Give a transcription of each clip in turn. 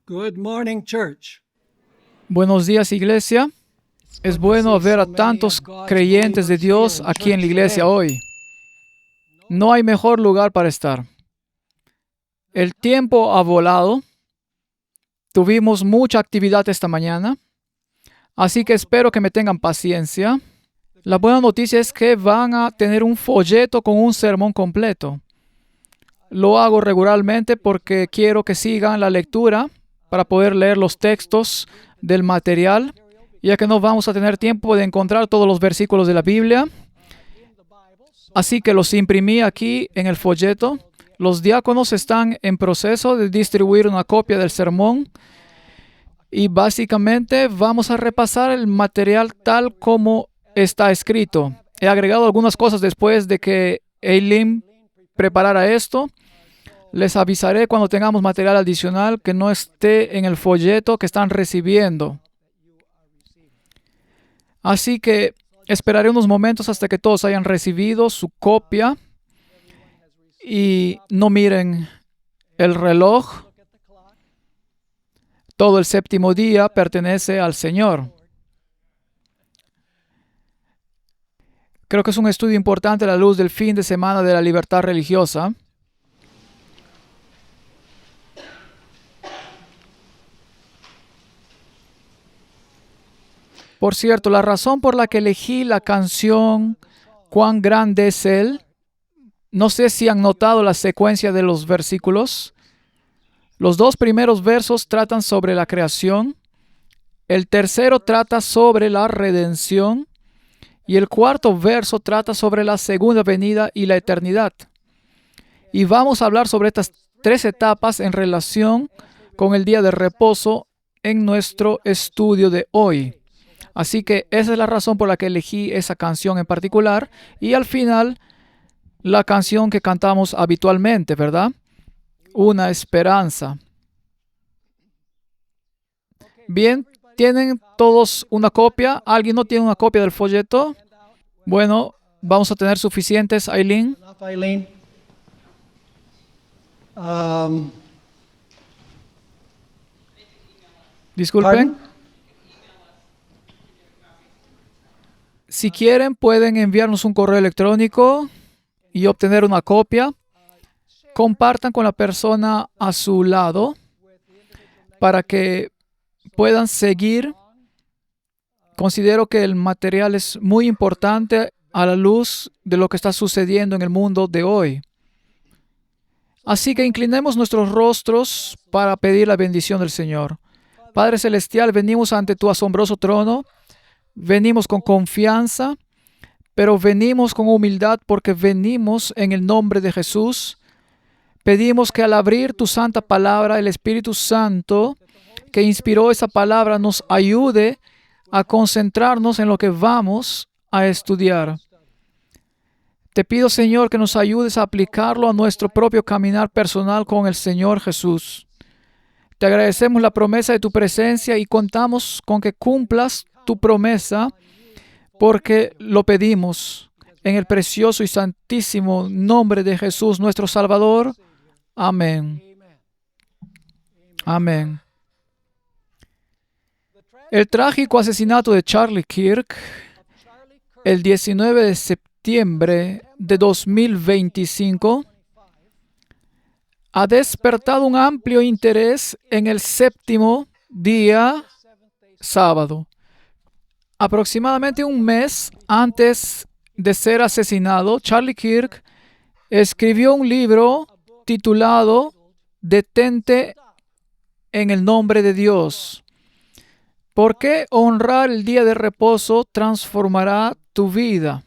Good morning, church. Buenos días, iglesia. Es bueno ver a tantos creyentes de Dios aquí en la iglesia hoy. No hay mejor lugar para estar. El tiempo ha volado. Tuvimos mucha actividad esta mañana, así que espero que me tengan paciencia. La buena noticia es que van a tener un folleto con un sermón completo. Lo hago regularmente porque quiero que sigan la lectura para poder leer los textos del material, ya que no vamos a tener tiempo de encontrar todos los versículos de la Biblia. Así que los imprimí aquí en el folleto. Los diáconos están en proceso de distribuir una copia del sermón y básicamente vamos a repasar el material tal como está escrito. He agregado algunas cosas después de que Eileen preparara esto. Les avisaré cuando tengamos material adicional que no esté en el folleto que están recibiendo. Así que esperaré unos momentos hasta que todos hayan recibido su copia y no miren el reloj. Todo el séptimo día pertenece al Señor. Creo que es un estudio importante a la luz del fin de semana de la libertad religiosa. Por cierto, la razón por la que elegí la canción "Cuán grande es Él", no sé si han notado la secuencia de los versículos. Los dos primeros versos tratan sobre la creación, el tercero trata sobre la redención y el cuarto verso trata sobre la segunda venida y la eternidad. Y vamos a hablar sobre estas tres etapas en relación con el día de reposo en nuestro estudio de hoy. Así que esa es la razón por la que elegí esa canción en particular y al final la canción que cantamos habitualmente, ¿verdad? Una esperanza. Bien, ¿tienen todos una copia? ¿Alguien no tiene una copia del folleto? Bueno, vamos a tener suficientes, Eileen. Disculpen. Pardon? Si quieren, pueden enviarnos un correo electrónico y obtener una copia. Compartan con la persona a su lado para que puedan seguir. Considero que el material es muy importante a la luz de lo que está sucediendo en el mundo de hoy. Así que inclinemos nuestros rostros para pedir la bendición del Señor. Padre Celestial, venimos ante tu asombroso trono. Venimos con confianza, pero venimos con humildad porque venimos en el nombre de Jesús. Pedimos que al abrir tu santa palabra, el Espíritu Santo que inspiró esa palabra nos ayude a concentrarnos en lo que vamos a estudiar. Te pido, Señor, que nos ayudes a aplicarlo a nuestro propio caminar personal con el Señor Jesús. Te agradecemos la promesa de tu presencia y contamos con que cumplas tu promesa porque lo pedimos en el precioso y santísimo nombre de Jesús, nuestro Salvador. Amén. Amén. El trágico asesinato de Charlie Kirk el 19 de septiembre de 2025 ha despertado un amplio interés en el séptimo día, sábado. Aproximadamente un mes antes de ser asesinado, Charlie Kirk escribió un libro titulado "Detente en el nombre de Dios. ¿Por qué honrar el día de reposo transformará tu vida?".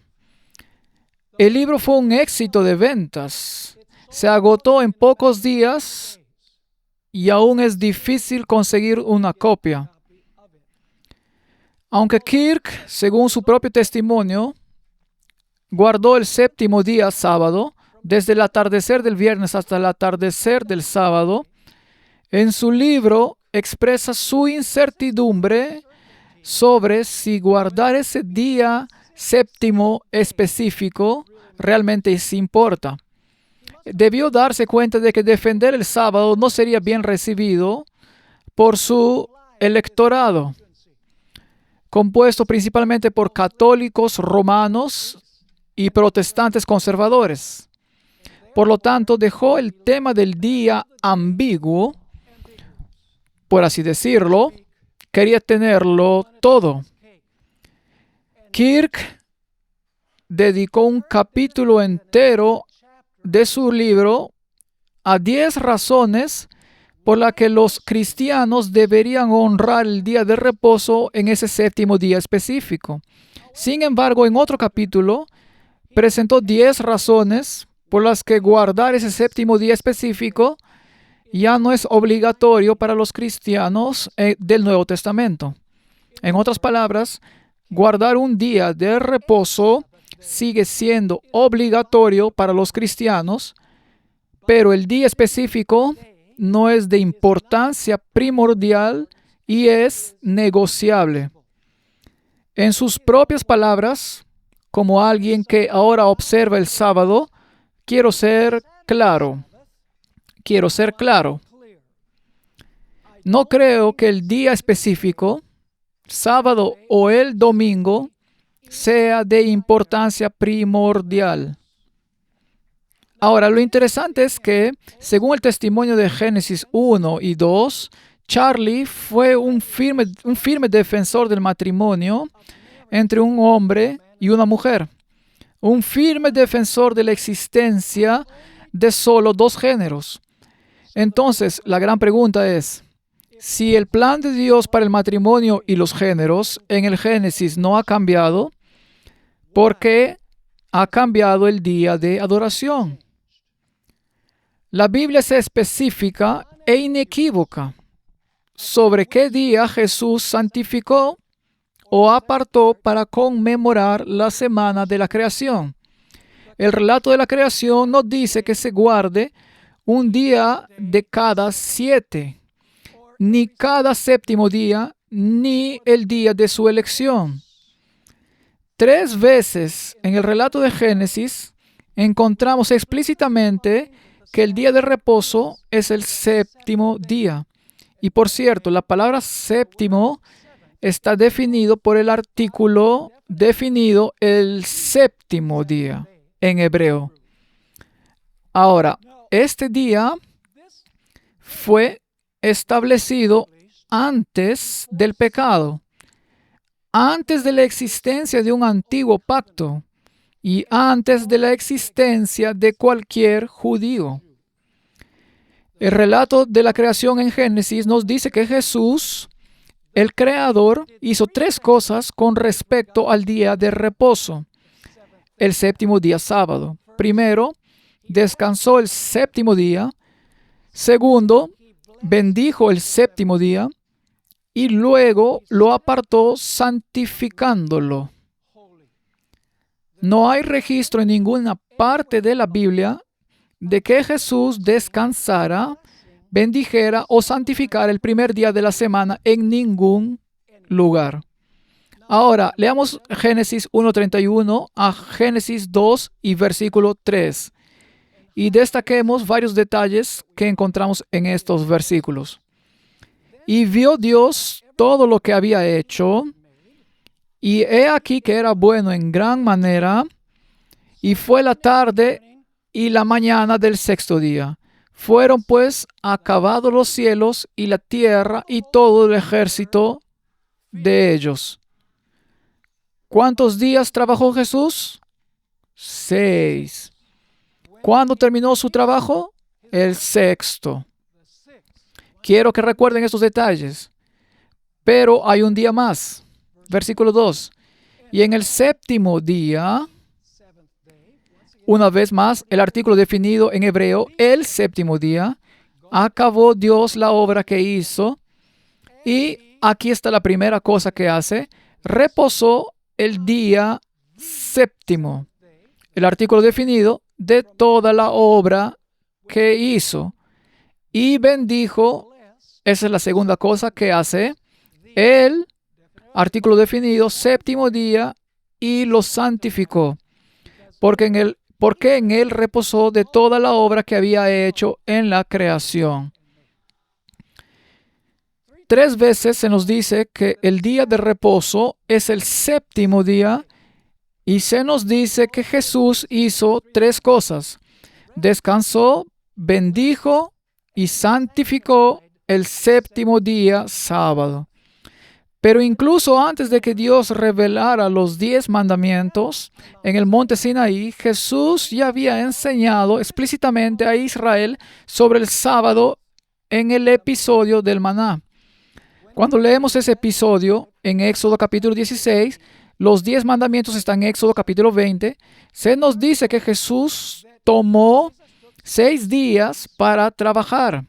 El libro fue un éxito de ventas. Se agotó en pocos días y aún es difícil conseguir una copia. Aunque Kirk, según su propio testimonio, guardó el séptimo día sábado, desde el atardecer del viernes hasta el atardecer del sábado, en su libro expresa su incertidumbre sobre si guardar ese día séptimo específico realmente se importa. Debió darse cuenta de que defender el sábado no sería bien recibido por su electorado, compuesto principalmente por católicos romanos y protestantes conservadores. Por lo tanto, dejó el tema del día ambiguo, por así decirlo. Quería tenerlo todo. Kirk dedicó un capítulo entero de su libro a 10 razones por las que los cristianos deberían honrar el día de reposo en ese séptimo día específico. Sin embargo, en otro capítulo, presentó 10 razones por las que guardar ese séptimo día específico ya no es obligatorio para los cristianos del Nuevo Testamento. En otras palabras, guardar un día de reposo sigue siendo obligatorio para los cristianos, pero el día específico no es de importancia primordial y es negociable. En sus propias palabras, como alguien que ahora observa el sábado, quiero ser claro. No creo que el día específico, sábado o el domingo, sea de importancia primordial. Ahora, lo interesante es que, según el testimonio de Génesis 1 y 2, Charlie fue un firme defensor del matrimonio entre un hombre y una mujer. Un firme defensor de la existencia de solo 2 géneros. Entonces, la gran pregunta es, si el plan de Dios para el matrimonio y los géneros en el Génesis no ha cambiado, ¿por qué ha cambiado el día de adoración? La Biblia es específica e inequívoca sobre qué día Jesús santificó o apartó para conmemorar la semana de la creación. El relato de la creación nos dice que se guarde un día de cada 7, ni cada séptimo día, ni el día de su elección. 3 veces en el relato de Génesis encontramos explícitamente que el día de reposo es el séptimo día. Y por cierto, la palabra séptimo está definido por el artículo definido el séptimo día en hebreo. Ahora, este día fue establecido antes del pecado, antes de la existencia de un antiguo pacto y antes de la existencia de cualquier judío. El relato de la creación en Génesis nos dice que Jesús, el Creador, hizo 3 cosas con respecto al día de reposo, el séptimo día sábado. Primero, descansó el séptimo día. Segundo, bendijo el séptimo día. Y luego lo apartó santificándolo. No hay registro en ninguna parte de la Biblia de que Jesús descansara, bendijera o santificara el primer día de la semana en ningún lugar. Ahora, leamos Génesis 1:31 a Génesis 2 y versículo 3 y destaquemos varios detalles que encontramos en estos versículos. Y vio Dios todo lo que había hecho, y he aquí que era bueno en gran manera, y fue la tarde y la mañana del 6º día. Fueron pues acabados los cielos y la tierra y todo el ejército de ellos. ¿Cuántos días trabajó Jesús? 6. ¿Cuándo terminó su trabajo? El 6º. Quiero que recuerden estos detalles. Pero hay un día más. Versículo 2. Y en el séptimo día, una vez más, el artículo definido en hebreo, el séptimo día, acabó Dios la obra que hizo. Y aquí está la primera cosa que hace. Reposó el día séptimo. El artículo definido de toda la obra que hizo. Y bendijo, esa es la segunda cosa que hace, el artículo definido, séptimo día, y lo santificó, porque en él reposó de toda la obra que había hecho en la creación. 3 veces se nos dice que el día de reposo es el séptimo día y se nos dice que Jesús hizo 3 cosas. Descansó, bendijo y santificó el séptimo día, sábado. Pero incluso antes de que Dios revelara los 10 mandamientos en el monte Sinaí, Jesús ya había enseñado explícitamente a Israel sobre el sábado en el episodio del maná. Cuando leemos ese episodio en Éxodo capítulo 16, los 10 mandamientos están en Éxodo capítulo 20, se nos dice que Jesús tomó 6 días para trabajar.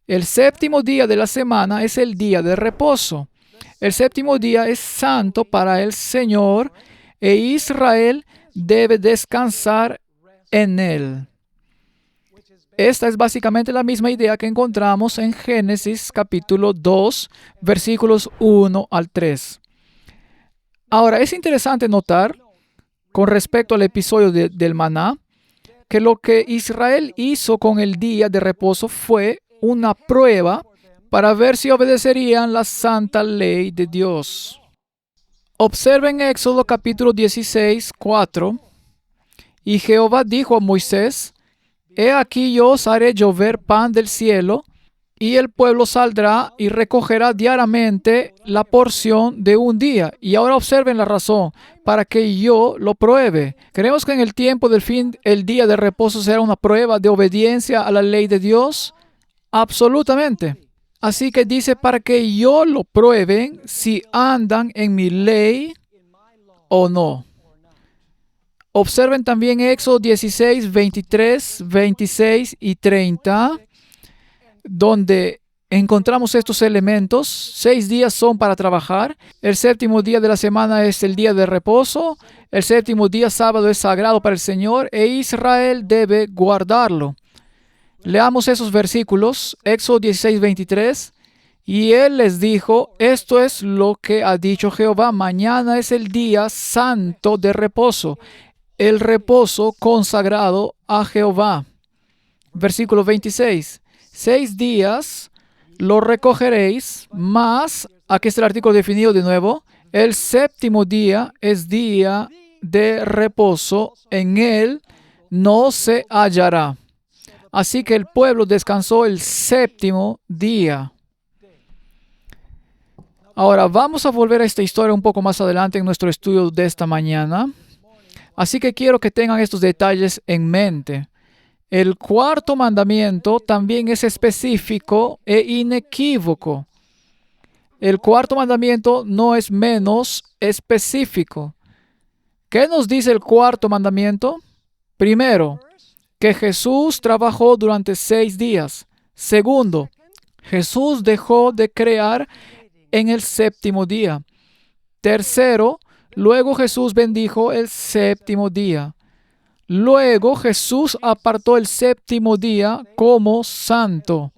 El séptimo día de la semana es el día de reposo. El séptimo día es santo para el Señor e Israel debe descansar en él. Esta es básicamente la misma idea que encontramos en Génesis capítulo 2, versículos 1 al 3. Ahora, es interesante notar, con respecto al episodio del maná, que lo que Israel hizo con el día de reposo fue una prueba para ver si obedecerían la santa ley de Dios. Observen Éxodo capítulo 16, 4. Y Jehová dijo a Moisés: He aquí yo os haré llover pan del cielo, y el pueblo saldrá y recogerá diariamente la porción de un día. Y ahora observen la razón, para que yo lo pruebe. ¿Creemos que en el tiempo del fin el día de reposo será una prueba de obediencia a la ley de Dios? Absolutamente. Así que dice, para que yo lo prueben si andan en mi ley o no. Observen también Éxodo 16, 23, 26 y 30, donde encontramos estos elementos. 6 días son para trabajar. El séptimo día de la semana es el día de reposo. El séptimo día, sábado, es sagrado para el Señor e Israel debe guardarlo. Leamos esos versículos. Éxodo 16, 23. Y él les dijo: Esto es lo que ha dicho Jehová: Mañana es el día santo de reposo, el reposo consagrado a Jehová. Versículo 26. 6 días lo recogeréis, mas, aquí está el artículo definido de nuevo, el séptimo día es día de reposo, en él no se hallará. Así que el pueblo descansó el séptimo día. Ahora, vamos a volver a esta historia un poco más adelante en nuestro estudio de esta mañana. Así que quiero que tengan estos detalles en mente. El cuarto mandamiento también es específico e inequívoco. El cuarto mandamiento no es menos específico. ¿Qué nos dice el cuarto mandamiento? Primero, que Jesús trabajó durante 6 días. Segundo, Jesús dejó de crear en el séptimo día. Tercero, luego Jesús bendijo el séptimo día. Luego Jesús apartó el séptimo día como santo.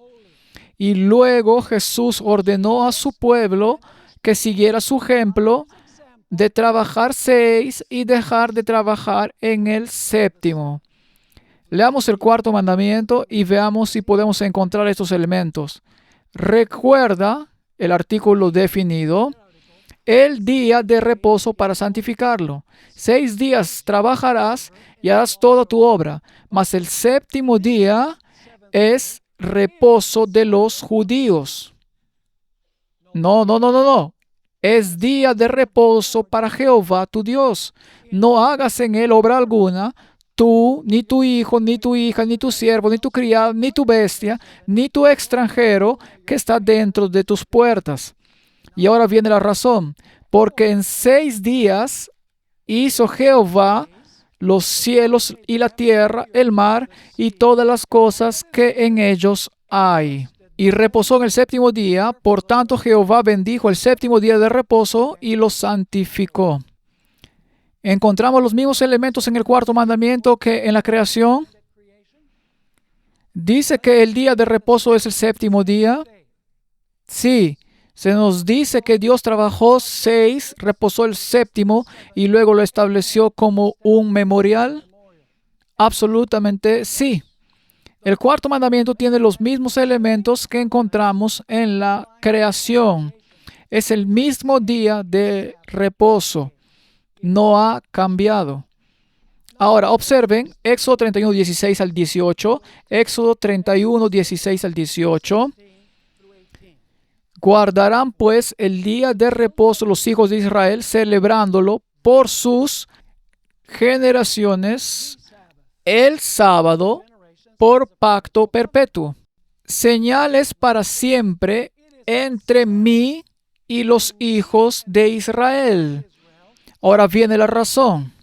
Y luego Jesús ordenó a su pueblo que siguiera su ejemplo de trabajar 6 y dejar de trabajar en el séptimo. Leamos el cuarto mandamiento y veamos si podemos encontrar estos elementos. Recuerda el artículo definido, el día de reposo para santificarlo. 6 días trabajarás y harás toda tu obra, mas el séptimo día es reposo de los judíos. No. Es día de reposo para Jehová tu Dios. No hagas en él obra alguna, tú, ni tu hijo, ni tu hija, ni tu siervo, ni tu criado, ni tu bestia, ni tu extranjero que está dentro de tus puertas. Y ahora viene la razón. Porque en 6 días hizo Jehová los cielos y la tierra, el mar y todas las cosas que en ellos hay. Y reposó en el séptimo día. Por tanto, Jehová bendijo el séptimo día de reposo y lo santificó. Encontramos los mismos elementos en el cuarto mandamiento que en la creación. ¿Dice que el día de reposo es el séptimo día? Sí. Se nos dice que Dios trabajó 6, reposó el séptimo y luego lo estableció como un memorial. Absolutamente sí. El cuarto mandamiento tiene los mismos elementos que encontramos en la creación. Es el mismo día de reposo. No ha cambiado. Ahora, observen Éxodo 31, 16 al 18. Éxodo 31, 16 al 18. Guardarán pues el día de reposo los hijos de Israel, celebrándolo por sus generaciones el sábado por pacto perpetuo. Señales para siempre entre mí y los hijos de Israel. Ahora viene la razón.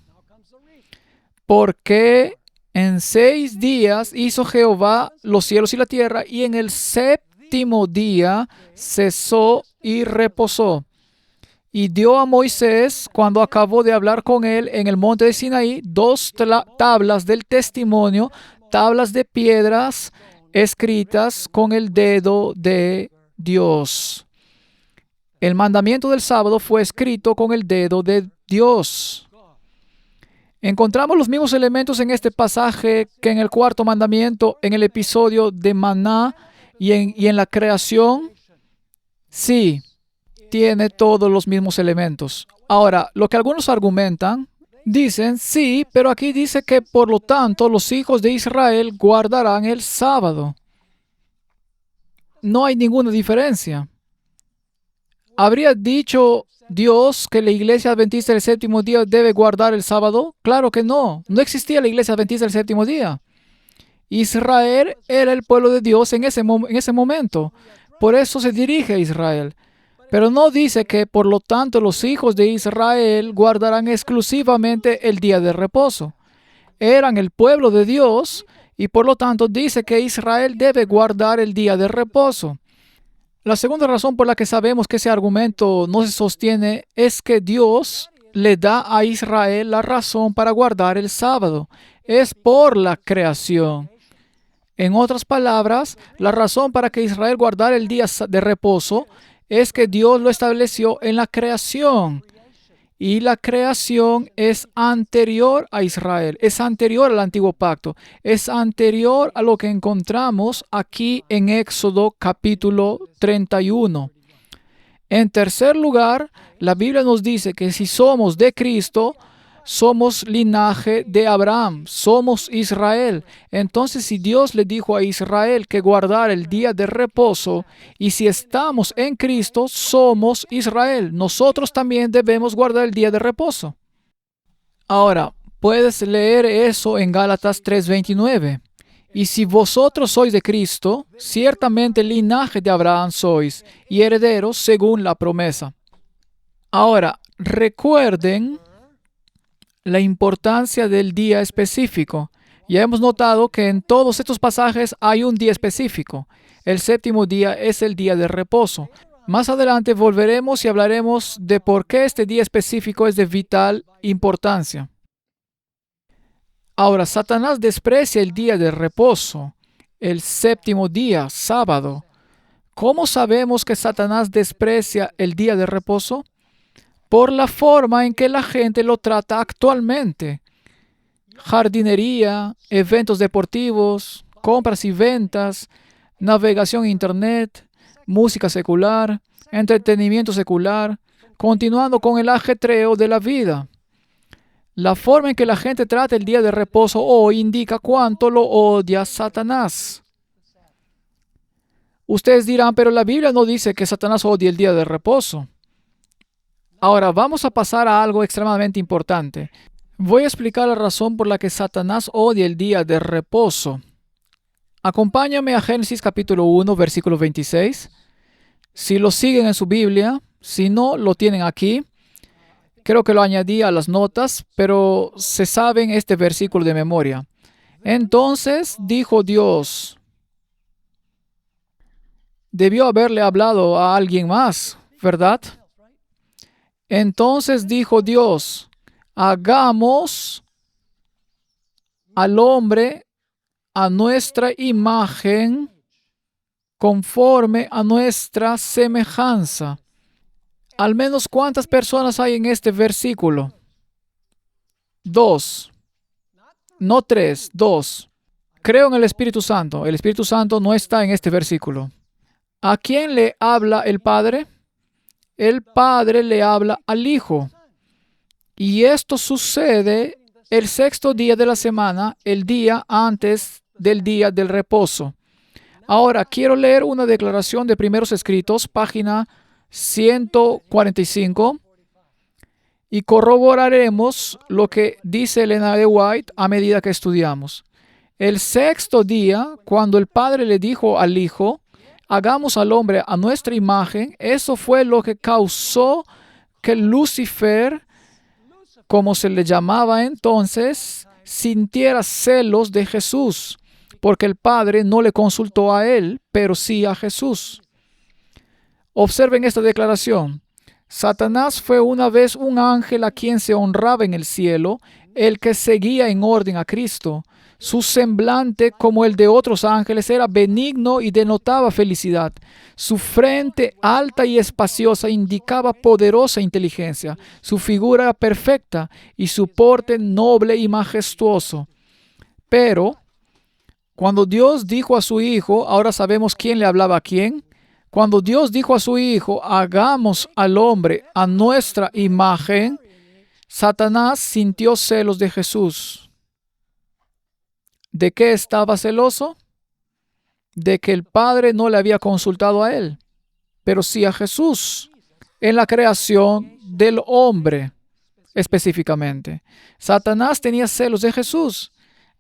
Porque en 6 días hizo Jehová los cielos y la tierra, y en el séptimo día cesó y reposó. Y dio a Moisés, cuando acabó de hablar con él en el monte de Sinaí, 2 tablas del testimonio, tablas de piedras escritas con el dedo de Dios. El mandamiento del sábado fue escrito con el dedo de Dios. Encontramos los mismos elementos en este pasaje que en el cuarto mandamiento, en el episodio de Maná y en la creación. Sí, tiene todos los mismos elementos. Ahora, lo que algunos argumentan, dicen, sí, pero aquí dice que por lo tanto los hijos de Israel guardarán el sábado. No hay ninguna diferencia. ¿Habría dicho Dios que la iglesia adventista del séptimo día debe guardar el sábado? Claro que no. No existía la iglesia adventista del séptimo día. Israel era el pueblo de Dios en ese momento. Por eso se dirige a Israel. Pero no dice que, por lo tanto, los hijos de Israel guardarán exclusivamente el día de reposo. Eran el pueblo de Dios y, por lo tanto, dice que Israel debe guardar el día de reposo. La segunda razón por la que sabemos que ese argumento no se sostiene es que Dios le da a Israel la razón para guardar el sábado. Es por la creación. En otras palabras, la razón para que Israel guardara el día de reposo es que Dios lo estableció en la creación. Y la creación es anterior a Israel, es anterior al antiguo pacto, es anterior a lo que encontramos aquí en Éxodo capítulo 31. En tercer lugar, la Biblia nos dice que si somos de Cristo, somos linaje de Abraham, somos Israel. Entonces, si Dios le dijo a Israel que guardara el día de reposo, y si estamos en Cristo, somos Israel. Nosotros también debemos guardar el día de reposo. Ahora, puedes leer eso en Gálatas 3:29. Y si vosotros sois de Cristo, ciertamente linaje de Abraham sois, y herederos según la promesa. Ahora, recuerden la importancia del día específico. Ya hemos notado que en todos estos pasajes hay un día específico. El séptimo día es el día de reposo. Más adelante volveremos y hablaremos de por qué este día específico es de vital importancia. Ahora, Satanás desprecia el día de reposo, el séptimo día, sábado. ¿Cómo sabemos que Satanás desprecia el día de reposo? Por la forma en que la gente lo trata actualmente. Jardinería, eventos deportivos, compras y ventas, navegación en Internet, música secular, entretenimiento secular, continuando con el ajetreo de la vida. La forma en que la gente trata el día de reposo hoy indica cuánto lo odia Satanás. Ustedes dirán, pero la Biblia no dice que Satanás odia el día de reposo. Ahora vamos a pasar a algo extremadamente importante. Voy a explicar la razón por la que Satanás odia el día de reposo. Acompáñame a Génesis capítulo 1, versículo 26. Si lo siguen en su Biblia, si no, lo tienen aquí. Creo que lo añadí a las notas, pero se saben este versículo de memoria. Entonces dijo Dios. Debió haberle hablado a alguien más, ¿verdad? Entonces dijo Dios, hagamos al hombre a nuestra imagen, conforme a nuestra semejanza. Al menos, ¿cuántas personas hay en este versículo? 2. No 3, 2. creo en el Espíritu Santo. El Espíritu Santo no está en este versículo. ¿A quién le habla el Padre? El Padre le habla al Hijo. Y esto sucede el sexto día de la semana, el día antes del día del reposo. Ahora, quiero leer una declaración de Primeros Escritos, página 145, y corroboraremos lo que dice Elena de White a medida que estudiamos. El sexto día, cuando el Padre le dijo al Hijo, hagamos al hombre a nuestra imagen, eso fue lo que causó que Lucifer, como se le llamaba entonces, sintiera celos de Jesús, porque el Padre no le consultó a él, pero sí a Jesús. Observen esta declaración. Satanás fue una vez un ángel a quien se honraba en el cielo, el que seguía en orden a Cristo. Su semblante, como el de otros ángeles, era benigno y denotaba felicidad. Su frente alta y espaciosa indicaba poderosa inteligencia. Su figura era perfecta y su porte noble y majestuoso. Pero, cuando Dios dijo a su Hijo, ahora sabemos quién le hablaba a quién. Cuando Dios dijo a su Hijo, hagamos al hombre a nuestra imagen, Satanás sintió celos de Jesús. ¿De qué estaba celoso? De que el Padre no le había consultado a él, pero sí a Jesús, en la creación del hombre específicamente. Satanás tenía celos de Jesús.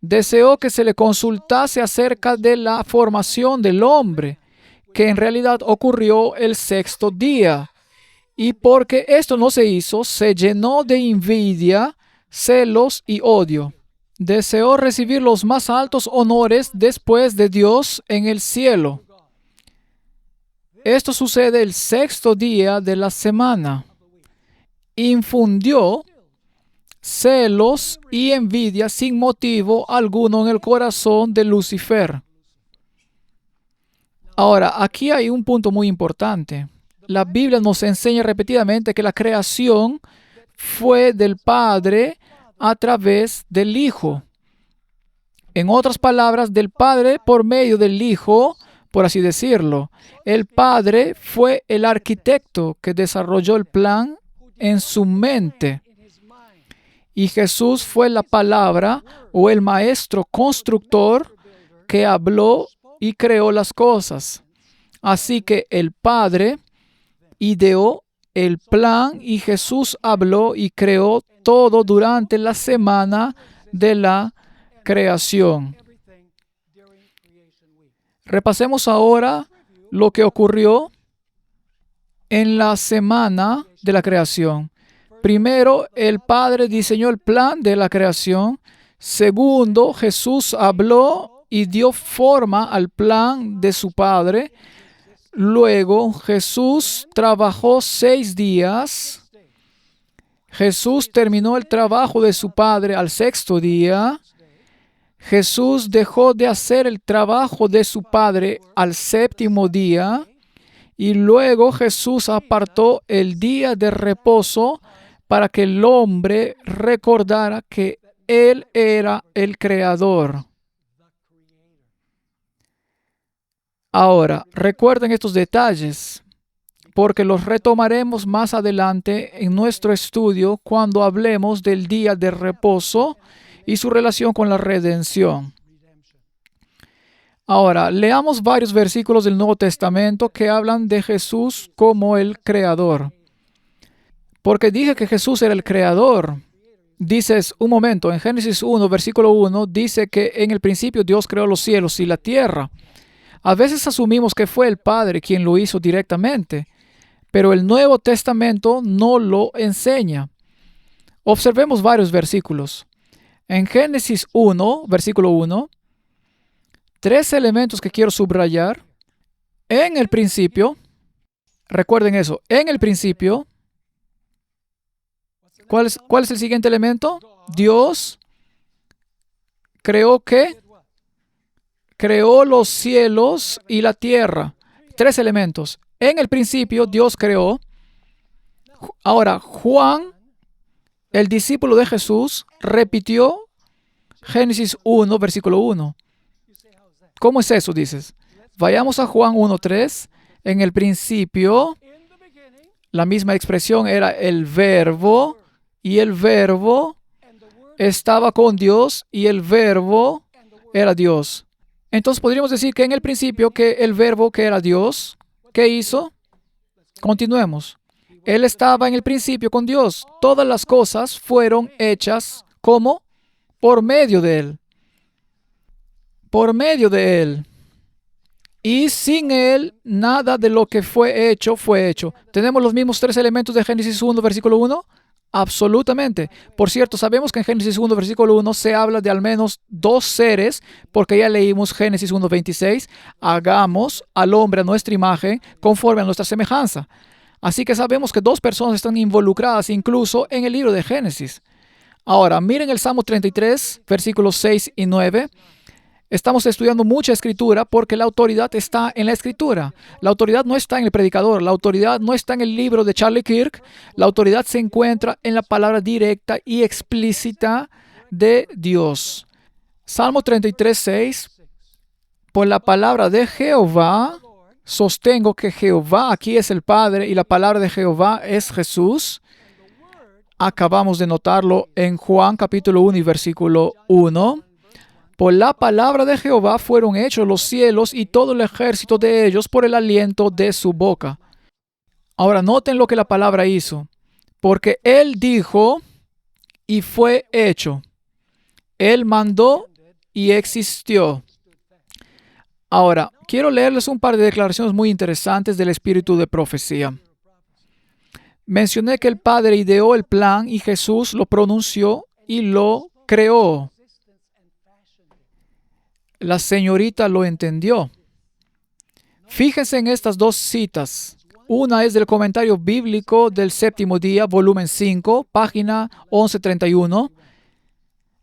Deseó que se le consultase acerca de la formación del hombre, que en realidad ocurrió el sexto día. Y porque esto no se hizo, se llenó de envidia, celos y odio. Deseó recibir los más altos honores después de Dios en el cielo. Esto sucede el sexto día de la semana. Infundió celos y envidia sin motivo alguno en el corazón de Lucifer. Ahora, aquí hay un punto muy importante. La Biblia nos enseña repetidamente que la creación fue del Padre a través del Hijo. En otras palabras, del Padre por medio del Hijo, por así decirlo. El Padre fue el arquitecto que desarrolló el plan en su mente. Y Jesús fue la palabra o el maestro constructor que habló y creó las cosas. Así que el Padre ideó el plan y Jesús habló y creó todo durante la semana de la creación. Repasemos ahora lo que ocurrió en la semana de la creación. Primero, el Padre diseñó el plan de la creación. Segundo, Jesús habló y dio forma al plan de su Padre. Luego, Jesús trabajó 6 días. Jesús terminó el trabajo de su Padre al sexto día. Jesús dejó de hacer el trabajo de su Padre al séptimo día. Y luego Jesús apartó el día de reposo para que el hombre recordara que Él era el Creador. Ahora, recuerden estos detalles, porque los retomaremos más adelante en nuestro estudio cuando hablemos del día de reposo y su relación con la redención. Ahora, leamos varios versículos del Nuevo Testamento que hablan de Jesús como el Creador. Porque dije que Jesús era el Creador. Dices, un momento, en Génesis 1, versículo 1, dice que en el principio Dios creó los cielos y la tierra. A veces asumimos que fue el Padre quien lo hizo directamente, pero el Nuevo Testamento no lo enseña. Observemos varios versículos. En Génesis 1, versículo 1, 3 elementos que quiero subrayar. En el principio, recuerden eso, en el principio, ¿cuál es el siguiente elemento? Dios creó ¿qué? Creó los cielos y la tierra. 3 elementos. En el principio, Dios creó. Ahora, Juan, el discípulo de Jesús, repitió Génesis 1, versículo 1. ¿Cómo es eso, dices? Vayamos a Juan 1:3. En el principio, la misma expresión era el verbo, y el verbo estaba con Dios, y el verbo era Dios. Entonces podríamos decir que en el principio que el verbo que era Dios, ¿qué hizo? Continuemos. Él estaba en el principio con Dios. Todas las cosas fueron hechas, ¿cómo? Por medio de Él. Por medio de Él. Y sin Él, nada de lo que fue hecho, fue hecho. ¿Tenemos los mismos tres elementos de Génesis 1, versículo 1? Absolutamente. Por cierto, sabemos que en Génesis 1, versículo 1 se habla de al menos dos seres, porque ya leímos Génesis 1:26. Hagamos al hombre a nuestra imagen, conforme a nuestra semejanza. Así que sabemos que dos personas están involucradas incluso en el libro de Génesis. Ahora, miren el Salmo 33, versículos 6 y 9. Estamos estudiando mucha escritura porque la autoridad está en la escritura. La autoridad no está en el predicador. La autoridad no está en el libro de Charlie Kirk. La autoridad se encuentra en la palabra directa y explícita de Dios. Salmo 33, 6. Por la palabra de Jehová, sostengo que Jehová aquí es el Padre y la palabra de Jehová es Jesús. Acabamos de notarlo en Juan capítulo 1 y versículo 1. Por la palabra de Jehová fueron hechos los cielos y todo el ejército de ellos por el aliento de su boca. Ahora noten lo que la palabra hizo. Porque Él dijo y fue hecho. Él mandó y existió. Ahora, quiero leerles un par de declaraciones muy interesantes del espíritu de profecía. Mencioné que el Padre ideó el plan y Jesús lo pronunció y lo creó. La señorita lo entendió. Fíjense en estas dos citas. Una es del comentario bíblico del séptimo día, volumen 5, página 1131.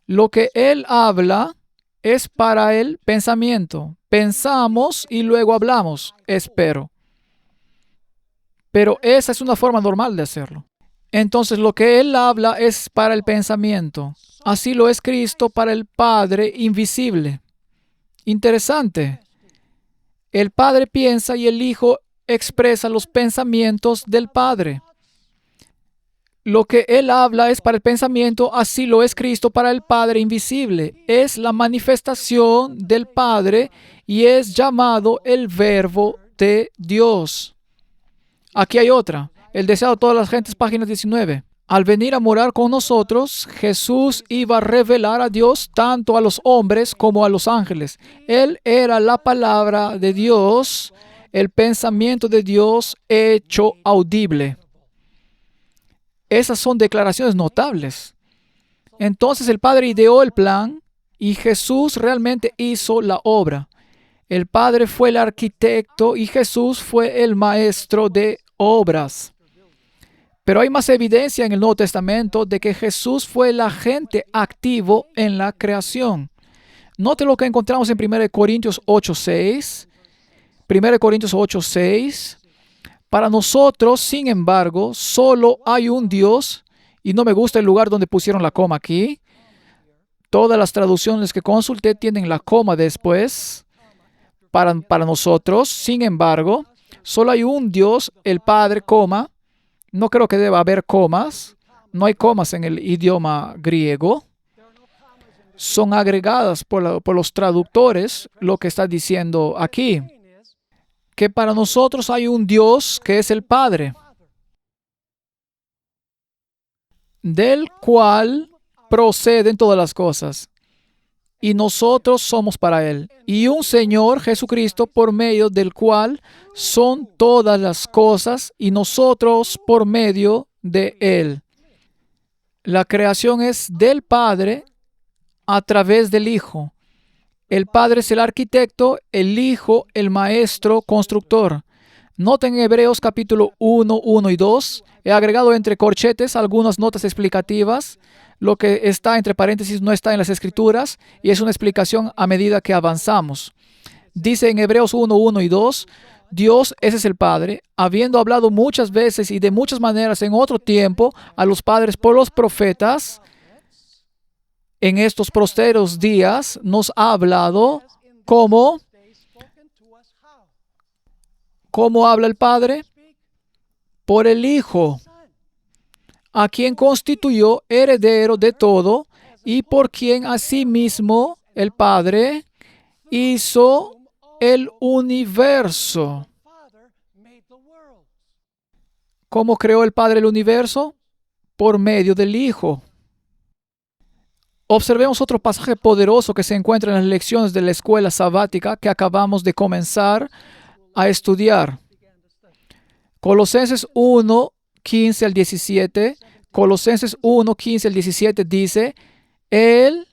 Lo que él habla es para el pensamiento. Pensamos y luego hablamos, espero. Pero esa es una forma normal de hacerlo. Entonces lo que él habla es para el pensamiento. Así lo es Cristo para el Padre invisible. Interesante. El Padre piensa y el Hijo expresa los pensamientos del Padre. Lo que Él habla es para el pensamiento, así lo es Cristo para el Padre invisible. Es la manifestación del Padre y es llamado el Verbo de Dios. Aquí hay otra. El deseo de todas las gentes, página 19. Al venir a morar con nosotros, Jesús iba a revelar a Dios tanto a los hombres como a los ángeles. Él era la palabra de Dios, el pensamiento de Dios hecho audible. Esas son declaraciones notables. Entonces el Padre ideó el plan y Jesús realmente hizo la obra. El Padre fue el arquitecto y Jesús fue el maestro de obras. Pero hay más evidencia en el Nuevo Testamento de que Jesús fue el agente activo en la creación. Note lo que encontramos en 1 Corintios 8:6. 1 Corintios 8:6. Para nosotros, sin embargo, solo hay un Dios, y no me gusta el lugar donde pusieron la coma aquí. Todas las traducciones que consulté tienen la coma después. Para nosotros, sin embargo, solo hay un Dios, el Padre, coma. No creo que deba haber comas. No hay comas en el idioma griego. Son agregadas por los traductores lo que está diciendo aquí. Que para nosotros hay un Dios que es el Padre, del cual proceden todas las cosas. Y nosotros somos para Él. Y un Señor Jesucristo por medio del cual son todas las cosas y nosotros por medio de Él. La creación es del Padre a través del Hijo. El Padre es el arquitecto, el Hijo el maestro constructor. Noten en Hebreos capítulo 1, 1 y 2. He agregado entre corchetes algunas notas explicativas. Lo que está entre paréntesis no está en las Escrituras y es una explicación a medida que avanzamos. Dice en Hebreos 1, 1 y 2, Dios, ese es el Padre, habiendo hablado muchas veces y de muchas maneras en otro tiempo a los padres por los profetas, en estos posteros días nos ha hablado como ¿Cómo habla el Padre? Por el Hijo, a quien constituyó heredero de todo y por quien asimismo el Padre hizo el universo. ¿Cómo creó el Padre el universo? Por medio del Hijo. Observemos otro pasaje poderoso que se encuentra en las lecciones de la escuela sabática que acabamos de comenzar a estudiar. Colosenses 1, 15 al 17. Colosenses 1, 15 al 17 dice, Él,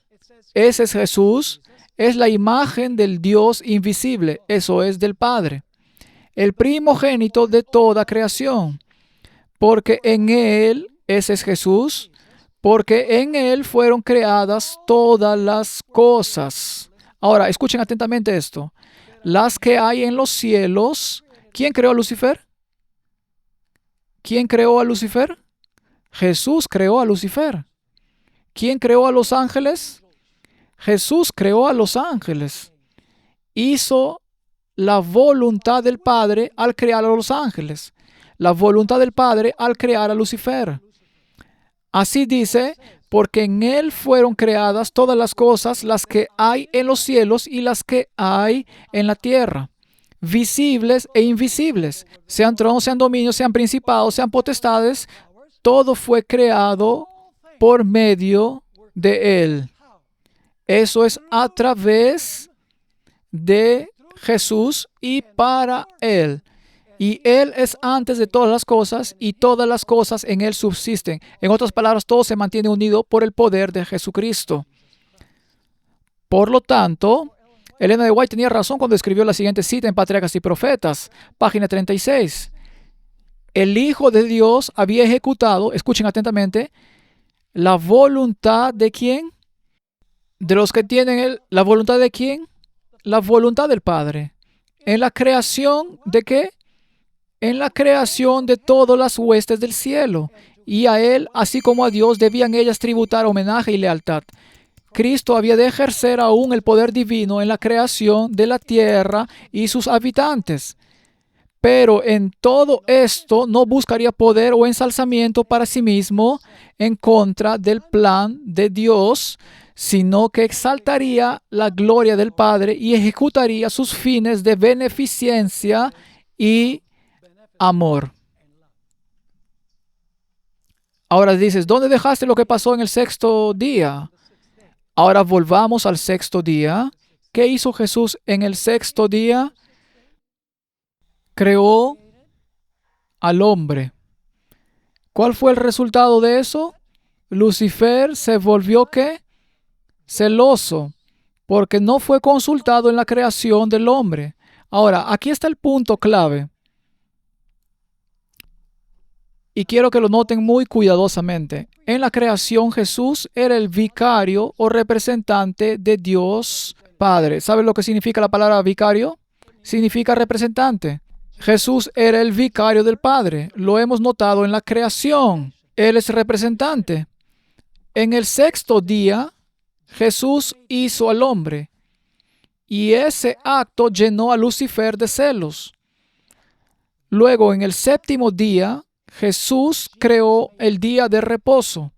ese es Jesús, es la imagen del Dios invisible, eso es del Padre, el primogénito de toda creación, porque en Él, ese es Jesús, porque en Él fueron creadas todas las cosas. Ahora, escuchen atentamente esto. Las que hay en los cielos. ¿Quién creó a Lucifer? ¿Quién creó a Lucifer? Jesús creó a Lucifer. ¿Quién creó a los ángeles? Jesús creó a los ángeles. Hizo la voluntad del Padre al crear a los ángeles. La voluntad del Padre al crear a Lucifer. Así dice, porque en Él fueron creadas todas las cosas, las que hay en los cielos y las que hay en la tierra, visibles e invisibles, sean tronos, sean dominios, sean principados, sean potestades, todo fue creado por medio de Él. Eso es a través de Jesús y para Él. Y Él es antes de todas las cosas y todas las cosas en Él subsisten. En otras palabras, todo se mantiene unido por el poder de Jesucristo. Por lo tanto, Elena de White tenía razón cuando escribió la siguiente cita en Patriarcas y Profetas, página 36. El Hijo de Dios había ejecutado, escuchen atentamente, la voluntad de ¿quién? De los que tienen ¿la voluntad de quién? La voluntad del Padre. En la creación ¿de qué? En la creación de todas las huestes del cielo. Y a Él, así como a Dios, debían ellas tributar homenaje y lealtad. Cristo había de ejercer aún el poder divino en la creación de la tierra y sus habitantes. Pero en todo esto no buscaría poder o ensalzamiento para sí mismo en contra del plan de Dios, sino que exaltaría la gloria del Padre y ejecutaría sus fines de beneficencia y amor. Ahora dices, ¿dónde dejaste lo que pasó en el sexto día? Ahora volvamos al sexto día. ¿Qué hizo Jesús en el sexto día? Creó al hombre. ¿Cuál fue el resultado de eso? Lucifer se volvió ¿qué? Celoso, porque no fue consultado en la creación del hombre. Ahora, aquí está el punto clave. Y quiero que lo noten muy cuidadosamente. En la creación Jesús era el vicario o representante de Dios Padre. ¿Saben lo que significa la palabra vicario? Significa representante. Jesús era el vicario del Padre. Lo hemos notado en la creación. Él es representante. En el sexto día, Jesús hizo al hombre. Y ese acto llenó a Lucifer de celos. Luego, en el séptimo día, Jesús creó el día de reposo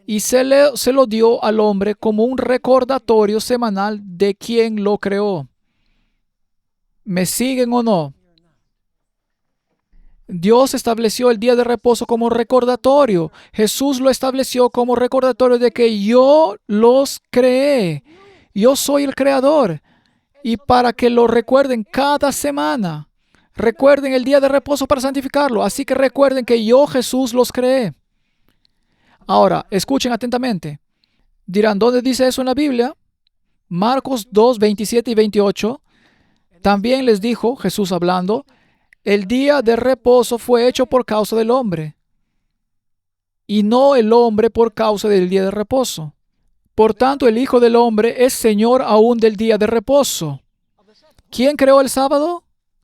y se lo dio al hombre como un recordatorio semanal de quién lo creó. ¿Me siguen o no? Dios estableció el día de reposo como recordatorio. Jesús lo estableció como recordatorio de que yo los creé. Yo soy el creador. Y para que lo recuerden cada semana. Recuerden el día de reposo para santificarlo. Así que recuerden que yo, Jesús, los creé. Ahora, escuchen atentamente. Dirán, ¿dónde dice eso en la Biblia? Marcos 2, 27 y 28. También les dijo, Jesús hablando, el día de reposo fue hecho por causa del hombre, y no el hombre por causa del día de reposo. Por tanto, el Hijo del Hombre es Señor aún del día de reposo. ¿Quién creó el sábado?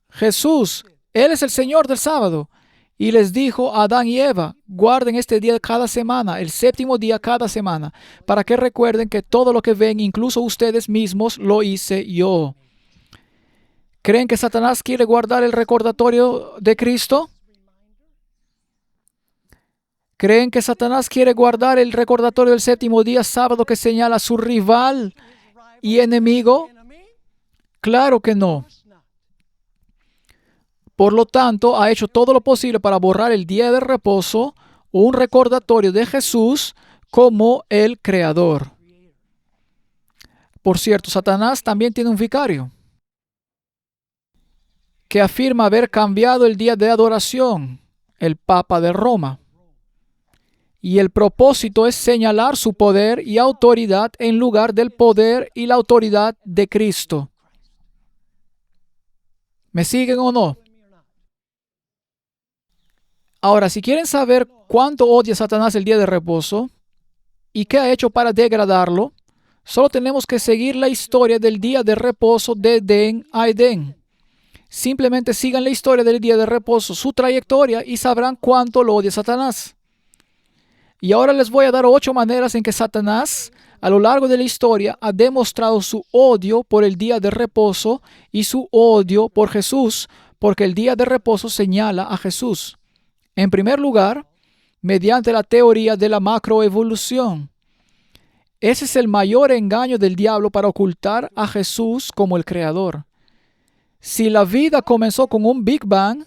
Jesús. Él es el Señor del sábado. Y les dijo a Adán y Eva, guarden este día cada semana, el séptimo día cada semana, para que recuerden que todo lo que ven, incluso ustedes mismos, lo hice yo. ¿Creen que Satanás quiere guardar el recordatorio de Cristo? ¿Creen que Satanás quiere guardar el recordatorio del séptimo día, sábado, que señala a su rival y enemigo? Claro que no. Por lo tanto, ha hecho todo lo posible para borrar el día de reposo o un recordatorio de Jesús como el Creador. Por cierto, Satanás también tiene un vicario que afirma haber cambiado el día de adoración, el Papa de Roma. Y el propósito es señalar su poder y autoridad en lugar del poder y la autoridad de Cristo. ¿Me siguen o no? Ahora, si quieren saber cuánto odia Satanás el día de reposo y qué ha hecho para degradarlo, solo tenemos que seguir la historia del día de reposo de Edén a Edén. Simplemente sigan la historia del día de reposo, su trayectoria, y sabrán cuánto lo odia Satanás. Y ahora les voy a dar 8 maneras en que Satanás, a lo largo de la historia, ha demostrado su odio por el día de reposo y su odio por Jesús, porque el día de reposo señala a Jesús. En primer lugar, mediante la teoría de la macroevolución. Ese es el mayor engaño del diablo para ocultar a Jesús como el Creador. Si la vida comenzó con un Big Bang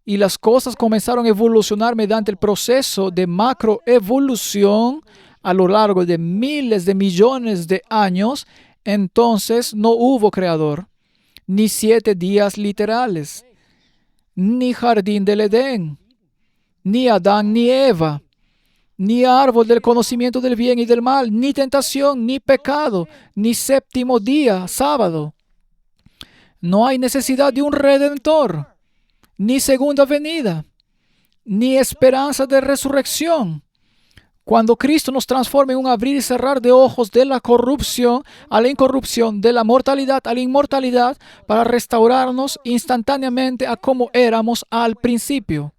y las cosas comenzaron a evolucionar mediante el proceso de macroevolución a lo largo de miles de millones de años, entonces no hubo Creador, ni 7 días literales, ni jardín del Edén, ni Adán ni Eva, ni árbol del conocimiento del bien y del mal, ni tentación, ni pecado, ni séptimo día, sábado. No hay necesidad de un redentor, ni segunda venida, ni esperanza de resurrección. Cuando Cristo nos transforma en un abrir y cerrar de ojos de la corrupción a la incorrupción, de la mortalidad a la inmortalidad, para restaurarnos instantáneamente a como éramos al principio.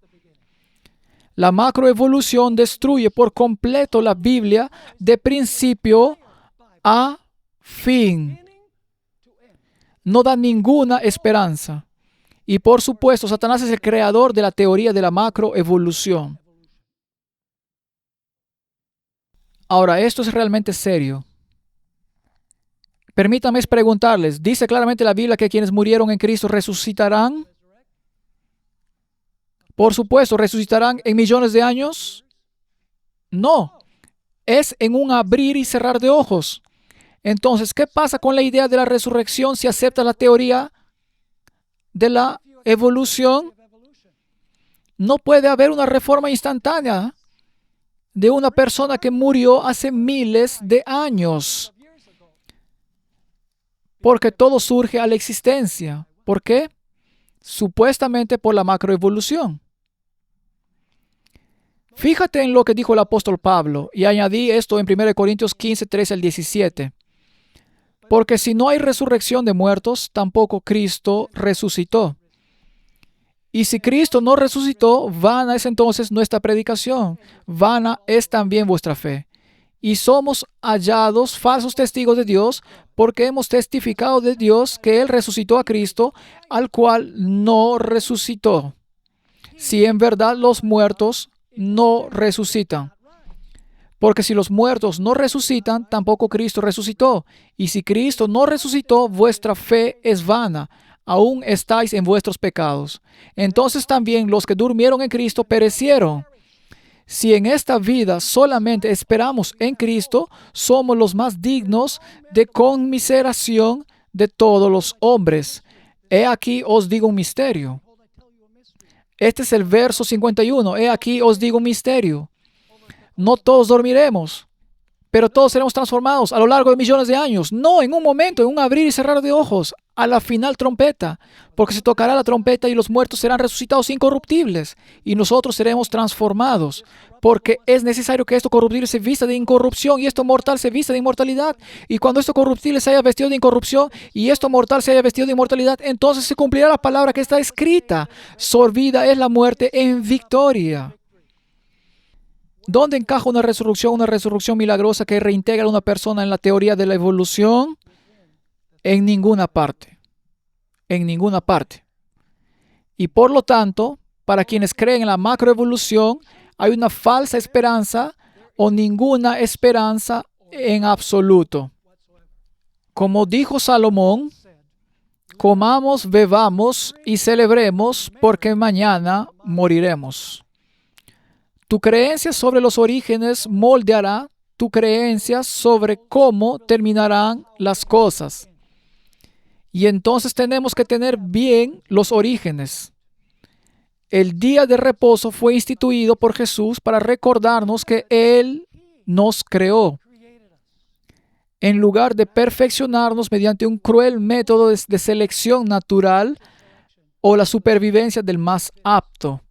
La macroevolución destruye por completo la Biblia de principio a fin. No da ninguna esperanza. Y por supuesto, Satanás es el creador de la teoría de la macroevolución. Ahora, esto es realmente serio. Permítanme preguntarles, ¿dice claramente la Biblia que quienes murieron en Cristo resucitarán? Por supuesto, ¿resucitarán en millones de años? No, es en un abrir y cerrar de ojos. Entonces, ¿qué pasa con la idea de la resurrección si aceptas la teoría de la evolución? No puede haber una reforma instantánea de una persona que murió hace miles de años, porque todo surge a la existencia. ¿Por qué? Supuestamente por la macroevolución. Fíjate en lo que dijo el apóstol Pablo, y añadí esto en 1 Corintios 15, 13 al 17. Porque si no hay resurrección de muertos, tampoco Cristo resucitó. Y si Cristo no resucitó, vana es entonces nuestra predicación, vana es también vuestra fe. Y somos hallados falsos testigos de Dios, porque hemos testificado de Dios que Él resucitó a Cristo, al cual no resucitó. Si en verdad los muertos no resucitan. Porque si los muertos no resucitan, tampoco Cristo resucitó. Y si Cristo no resucitó, vuestra fe es vana. Aún estáis en vuestros pecados. Entonces también los que durmieron en Cristo perecieron. Si en esta vida solamente esperamos en Cristo, somos los más dignos de conmiseración de todos los hombres. He aquí os digo un misterio. Este es el verso 51. He aquí os digo un misterio. No todos dormiremos, pero todos seremos transformados a lo largo de millones de años. No, en un momento, en un abrir y cerrar de ojos, a la final trompeta, porque se tocará la trompeta y los muertos serán resucitados incorruptibles y nosotros seremos transformados, porque es necesario que esto corruptible se vista de incorrupción y esto mortal se vista de inmortalidad. Y cuando esto corruptible se haya vestido de incorrupción y esto mortal se haya vestido de inmortalidad, entonces se cumplirá la palabra que está escrita: sorbida es la muerte en victoria. ¿Dónde encaja una resurrección milagrosa que reintegra a una persona en la teoría de la evolución? En ninguna parte. en ninguna parte. Y por lo tanto, para quienes creen en la macroevolución, hay una falsa esperanza o ninguna esperanza en absoluto. Como dijo Salomón, comamos, bebamos y celebremos porque mañana moriremos. Tu creencia sobre los orígenes moldeará tu creencia sobre cómo terminarán las cosas. Y entonces tenemos que tener bien los orígenes. El día de reposo fue instituido por Jesús para recordarnos que Él nos creó, en lugar de perfeccionarnos mediante un cruel método de selección natural o la supervivencia del más apto.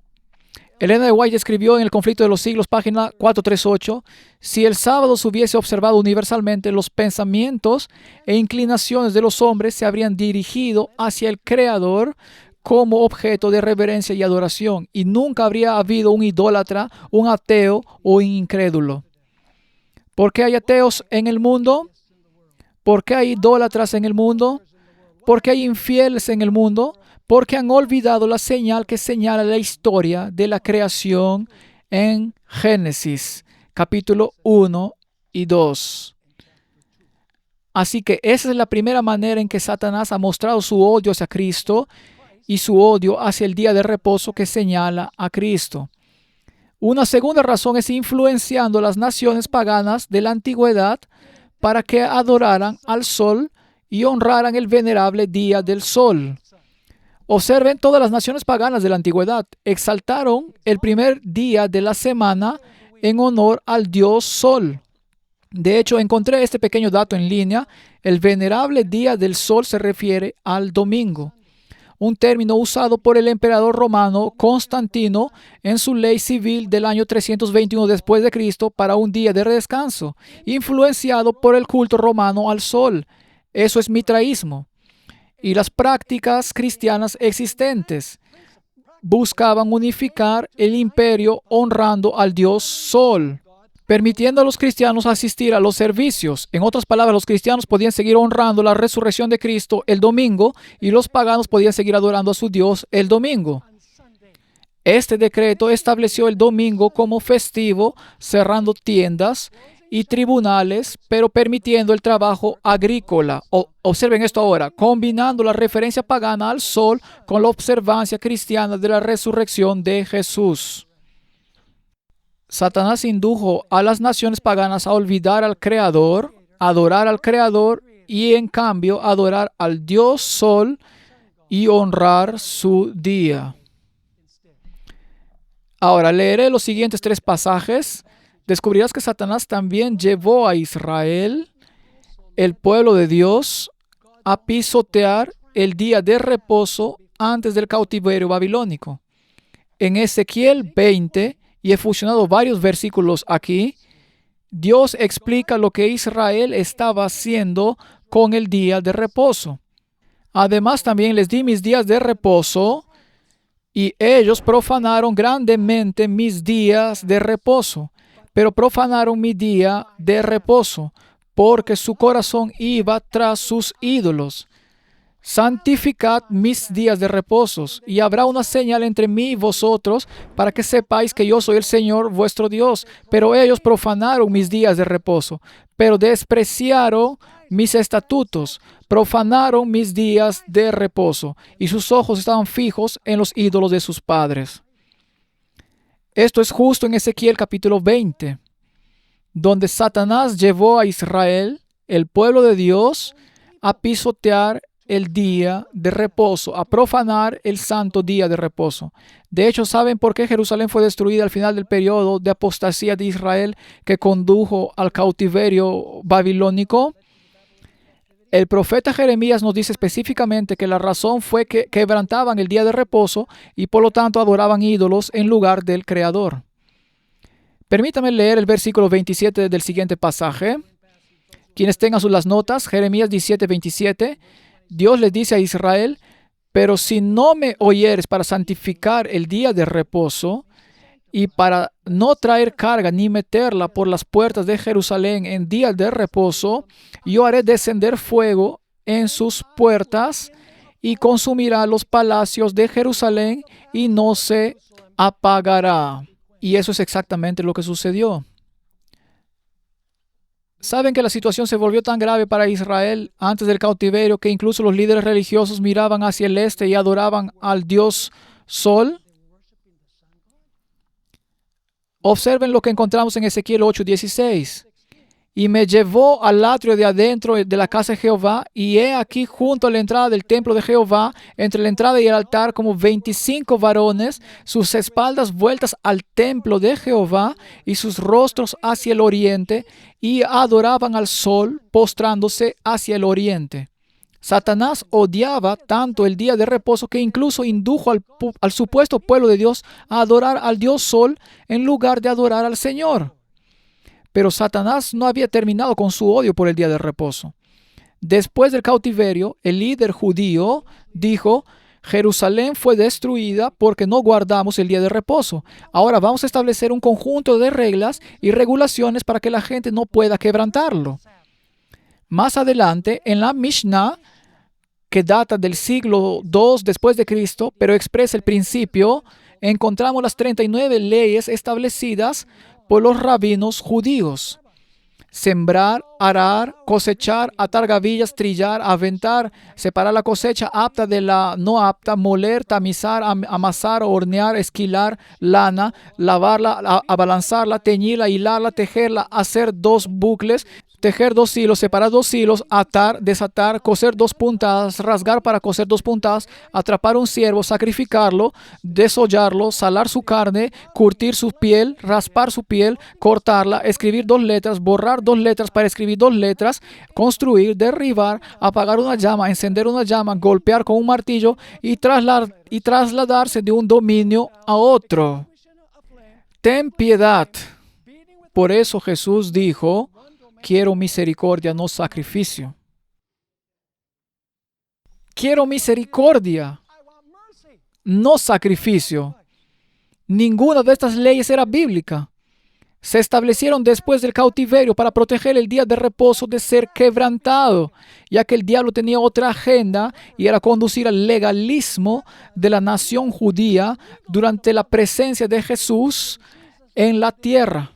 Elena de White escribió en El conflicto de los siglos, página 438, si el sábado se hubiese observado universalmente, los pensamientos e inclinaciones de los hombres se habrían dirigido hacia el Creador como objeto de reverencia y adoración, y nunca habría habido un idólatra, un ateo o un incrédulo. ¿Por qué hay ateos en el mundo? ¿Por qué hay idólatras en el mundo? ¿Por qué hay infieles en el mundo? Porque han olvidado la señal que señala la historia de la creación en Génesis, capítulo 1 y 2. Así que esa es la primera manera en que Satanás ha mostrado su odio hacia Cristo y su odio hacia el día de reposo que señala a Cristo. Una segunda razón es influenciando las naciones paganas de la antigüedad para que adoraran al sol y honraran el venerable día del sol. Observen, todas las naciones paganas de la antigüedad exaltaron el primer día de la semana en honor al dios Sol. De hecho, encontré este pequeño dato en línea. El venerable día del Sol se refiere al domingo, un término usado por el emperador romano Constantino en su ley civil del año 321 después de Cristo para un día de descanso, influenciado por el culto romano al Sol. Eso es mitraísmo. Y las prácticas cristianas existentes buscaban unificar el imperio honrando al dios Sol, permitiendo a los cristianos asistir a los servicios. En otras palabras, los cristianos podían seguir honrando la resurrección de Cristo el domingo y los paganos podían seguir adorando a su Dios el domingo. Este decreto estableció el domingo como festivo, cerrando tiendas y tribunales, pero permitiendo el trabajo agrícola. Observen esto ahora, combinando la referencia pagana al sol con la observancia cristiana de la resurrección de Jesús. Satanás indujo a las naciones paganas a olvidar al Creador, adorar al Creador y en cambio adorar al Dios Sol y honrar su día. Ahora leeré los siguientes 3 pasajes. Descubrirás que Satanás también llevó a Israel, el pueblo de Dios, a pisotear el día de reposo antes del cautiverio babilónico. En Ezequiel 20, y he fusionado varios versículos aquí, Dios explica lo que Israel estaba haciendo con el día de reposo. Además, también les di mis días de reposo y ellos profanaron grandemente mis días de reposo. Pero profanaron mi día de reposo, porque su corazón iba tras sus ídolos. Santificad mis días de reposo, y habrá una señal entre mí y vosotros, para que sepáis que yo soy el Señor vuestro Dios. Pero ellos profanaron mis días de reposo, pero despreciaron mis estatutos, profanaron mis días de reposo, y sus ojos estaban fijos en los ídolos de sus padres. Esto es justo en Ezequiel capítulo 20, donde Satanás llevó a Israel, el pueblo de Dios, a pisotear el día de reposo, a profanar el santo día de reposo. De hecho, ¿saben por qué Jerusalén fue destruida al final del periodo de apostasía de Israel que condujo al cautiverio babilónico? El profeta Jeremías nos dice específicamente que la razón fue que quebrantaban el día de reposo y por lo tanto adoraban ídolos en lugar del Creador. Permítame leer el versículo 27 del siguiente pasaje. Quienes tengan las notas, Jeremías 17:27, Dios les dice a Israel: pero si no me oyeres para santificar el día de reposo y para no traer carga ni meterla por las puertas de Jerusalén en día de reposo, yo haré descender fuego en sus puertas y consumirá los palacios de Jerusalén y no se apagará. Y eso es exactamente lo que sucedió. ¿Saben que la situación se volvió tan grave para Israel antes del cautiverio que incluso los líderes religiosos miraban hacia el este y adoraban al dios Sol? Observen lo que encontramos en Ezequiel 8:16. Y me llevó al atrio de adentro de la casa de Jehová, y he aquí junto a la entrada del templo de Jehová, entre la entrada y el altar, como 25 varones, sus espaldas vueltas al templo de Jehová, y sus rostros hacia el oriente, y adoraban al sol, postrándose hacia el oriente. Satanás odiaba tanto el día de reposo que incluso indujo al supuesto pueblo de Dios a adorar al dios Sol en lugar de adorar al Señor. Pero Satanás no había terminado con su odio por el día de reposo. Después del cautiverio, el líder judío dijo: Jerusalén fue destruida porque no guardamos el día de reposo. Ahora vamos a establecer un conjunto de reglas y regulaciones para que la gente no pueda quebrantarlo. Más adelante, en la Mishnah, que data del siglo II después de Cristo, pero expresa el principio, encontramos las 39 leyes establecidas por los rabinos judíos: sembrar, arar, cosechar, atar gavillas, trillar, aventar, separar la cosecha apta de la no apta, moler, tamizar, amasar, hornear, esquilar lana, lavarla, abalanzarla, teñirla, hilarla, tejerla, hacer 2 bucles, tejer 2 hilos, separar 2 hilos, atar, desatar, coser 2 puntadas, rasgar para coser 2 puntadas, atrapar un ciervo, sacrificarlo, desollarlo, salar su carne, curtir su piel, raspar su piel, cortarla, escribir 2 letras, borrar 2 letras para escribir 2 letras, construir, derribar, apagar una llama, encender una llama, golpear con un martillo y trasladarse de un dominio a otro. Ten piedad. Por eso Jesús dijo: quiero misericordia, no sacrificio. Quiero misericordia, no sacrificio. Ninguna de estas leyes era bíblica. Se establecieron después del cautiverio para proteger el día de reposo de ser quebrantado, ya que el diablo tenía otra agenda y era conducir al legalismo de la nación judía durante la presencia de Jesús en la tierra.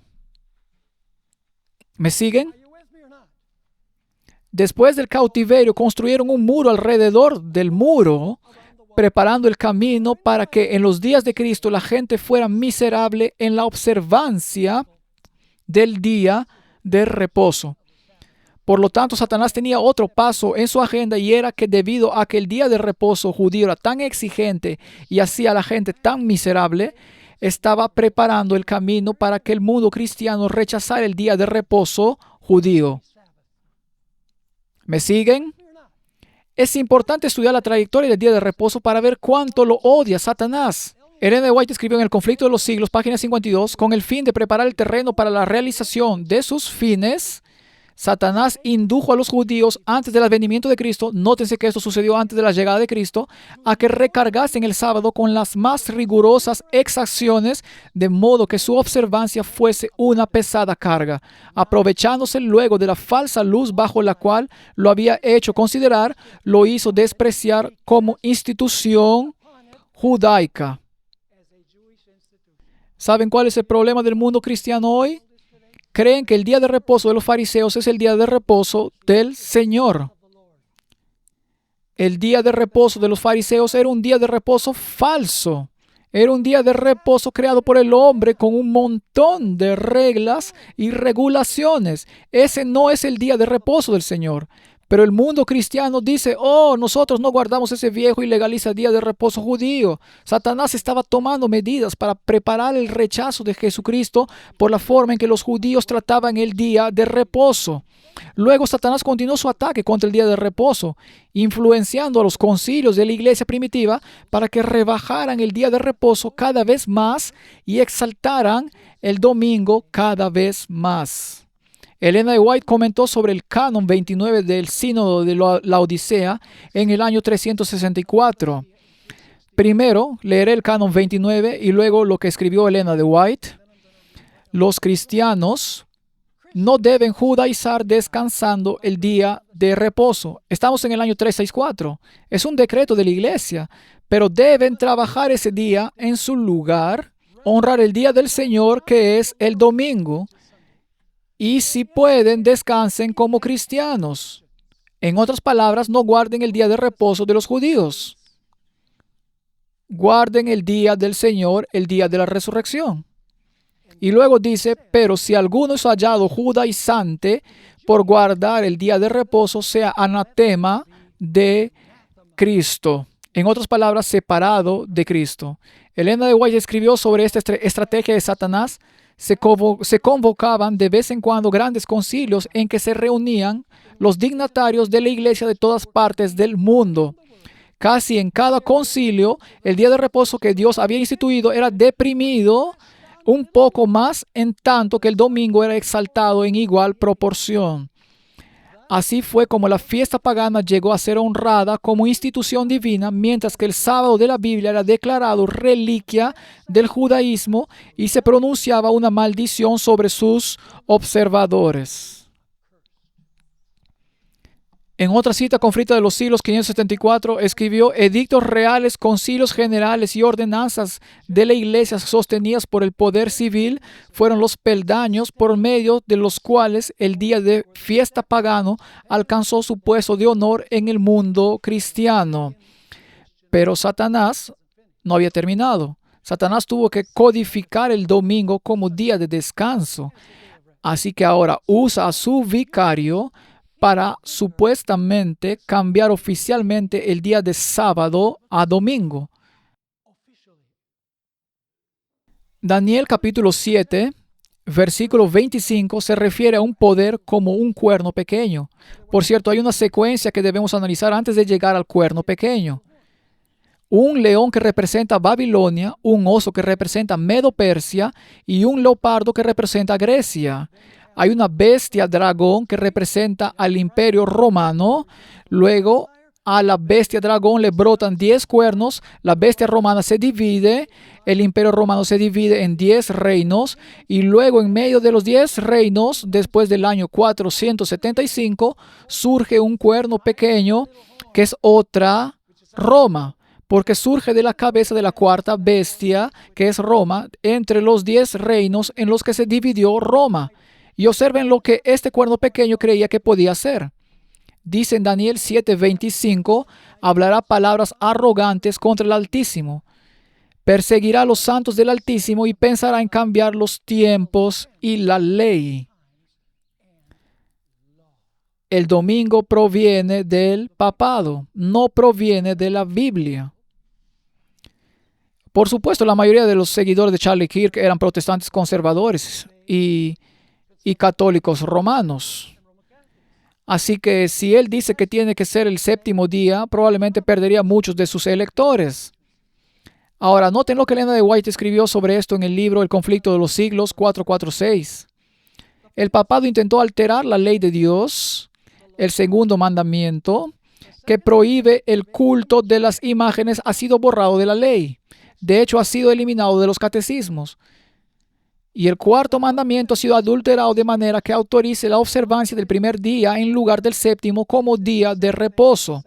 ¿Me siguen? Después del cautiverio construyeron un muro alrededor del muro, preparando el camino para que en los días de Cristo la gente fuera miserable en la observancia del día de reposo. Por lo tanto, Satanás tenía otro paso en su agenda, y era que debido a que el día de reposo judío era tan exigente y hacía a la gente tan miserable, estaba preparando el camino para que el mundo cristiano rechazara el día de reposo judío. ¿Me siguen? Es importante estudiar la trayectoria del día de reposo para ver cuánto lo odia Satanás. Ellen White escribió en El conflicto de los siglos, página 52, con el fin de preparar el terreno para la realización de sus fines, Satanás indujo a los judíos antes del advenimiento de Cristo, nótense que esto sucedió antes de la llegada de Cristo, a que recargasen el sábado con las más rigurosas exacciones, de modo que su observancia fuese una pesada carga, aprovechándose luego de la falsa luz bajo la cual lo había hecho considerar, lo hizo despreciar como institución judaica. ¿Saben cuál es el problema del mundo cristiano hoy? Creen que el día de reposo de los fariseos es el día de reposo del Señor. El día de reposo de los fariseos era un día de reposo falso. Era un día de reposo creado por el hombre con un montón de reglas y regulaciones. Ese no es el día de reposo del Señor. Pero el mundo cristiano dice: oh, nosotros no guardamos ese viejo y legaliza día de reposo judío. Satanás estaba tomando medidas para preparar el rechazo de Jesucristo por la forma en que los judíos trataban el día de reposo. Luego Satanás continuó su ataque contra el día de reposo, influenciando a los concilios de la iglesia primitiva para que rebajaran el día de reposo cada vez más y exaltaran el domingo cada vez más. Ellen White comentó sobre el canon 29 del sínodo de la Odisea en el año 364. Primero, leeré el canon 29 y luego lo que escribió Ellen White. Los cristianos no deben judaizar descansando el día de reposo. Estamos en el año 364. Es un decreto de la iglesia, pero deben trabajar ese día en su lugar, honrar el día del Señor, que es el domingo, y si pueden, descansen como cristianos. En otras palabras, no guarden el día de reposo de los judíos. Guarden el día del Señor, el día de la resurrección. Y luego dice, pero si alguno es hallado judaizante por guardar el día de reposo, sea anatema de Cristo. En otras palabras, separado de Cristo. Elena de White escribió sobre esta estrategia de Satanás. Se convocaban de vez en cuando grandes concilios en que se reunían los dignatarios de la iglesia de todas partes del mundo. Casi en cada concilio, el día de reposo que Dios había instituido era deprimido un poco más, en tanto que el domingo era exaltado en igual proporción. Así fue como la fiesta pagana llegó a ser honrada como institución divina, mientras que el sábado de la Biblia era declarado reliquia del judaísmo y se pronunciaba una maldición sobre sus observadores. En otra cita conflicta de los siglos 574, escribió: edictos reales, concilios generales y ordenanzas de la iglesia sostenidas por el poder civil fueron los peldaños por medio de los cuales el día de fiesta pagano alcanzó su puesto de honor en el mundo cristiano. Pero Satanás no había terminado. Satanás tuvo que codificar el domingo como día de descanso. Así que ahora usa a su vicario para supuestamente cambiar oficialmente el día de sábado a domingo. Daniel capítulo 7, versículo 25 se refiere a un poder como un cuerno pequeño. Por cierto, hay una secuencia que debemos analizar antes de llegar al cuerno pequeño. Un león que representa Babilonia, un oso que representa Medo-Persia y un leopardo que representa Grecia. Hay una bestia dragón que representa al imperio romano. Luego a la bestia dragón le brotan 10 cuernos. La bestia romana se divide. El imperio romano se divide en 10 reinos. Y luego en medio de los 10 reinos, después del año 475, surge un cuerno pequeño que es otra Roma, porque surge de la cabeza de la cuarta bestia, que es Roma, entre los 10 reinos en los que se dividió Roma. Y observen lo que este cuerno pequeño creía que podía hacer. Dice en Daniel 7:25, hablará palabras arrogantes contra el Altísimo. Perseguirá a los santos del Altísimo y pensará en cambiar los tiempos y la ley. El domingo proviene del papado, no proviene de la Biblia. Por supuesto, la mayoría de los seguidores de Charlie Kirk eran protestantes conservadores y católicos romanos. Así que si él dice que tiene que ser el séptimo día, probablemente perdería muchos de sus electores. Ahora, noten lo que Elena de White escribió sobre esto en el libro El conflicto de los siglos 446. El papado intentó alterar la ley de Dios, el segundo mandamiento, que prohíbe el culto de las imágenes, ha sido borrado de la ley. De hecho, ha sido eliminado de los catecismos. Y el cuarto mandamiento ha sido adulterado de manera que autorice la observancia del primer día en lugar del séptimo como día de reposo.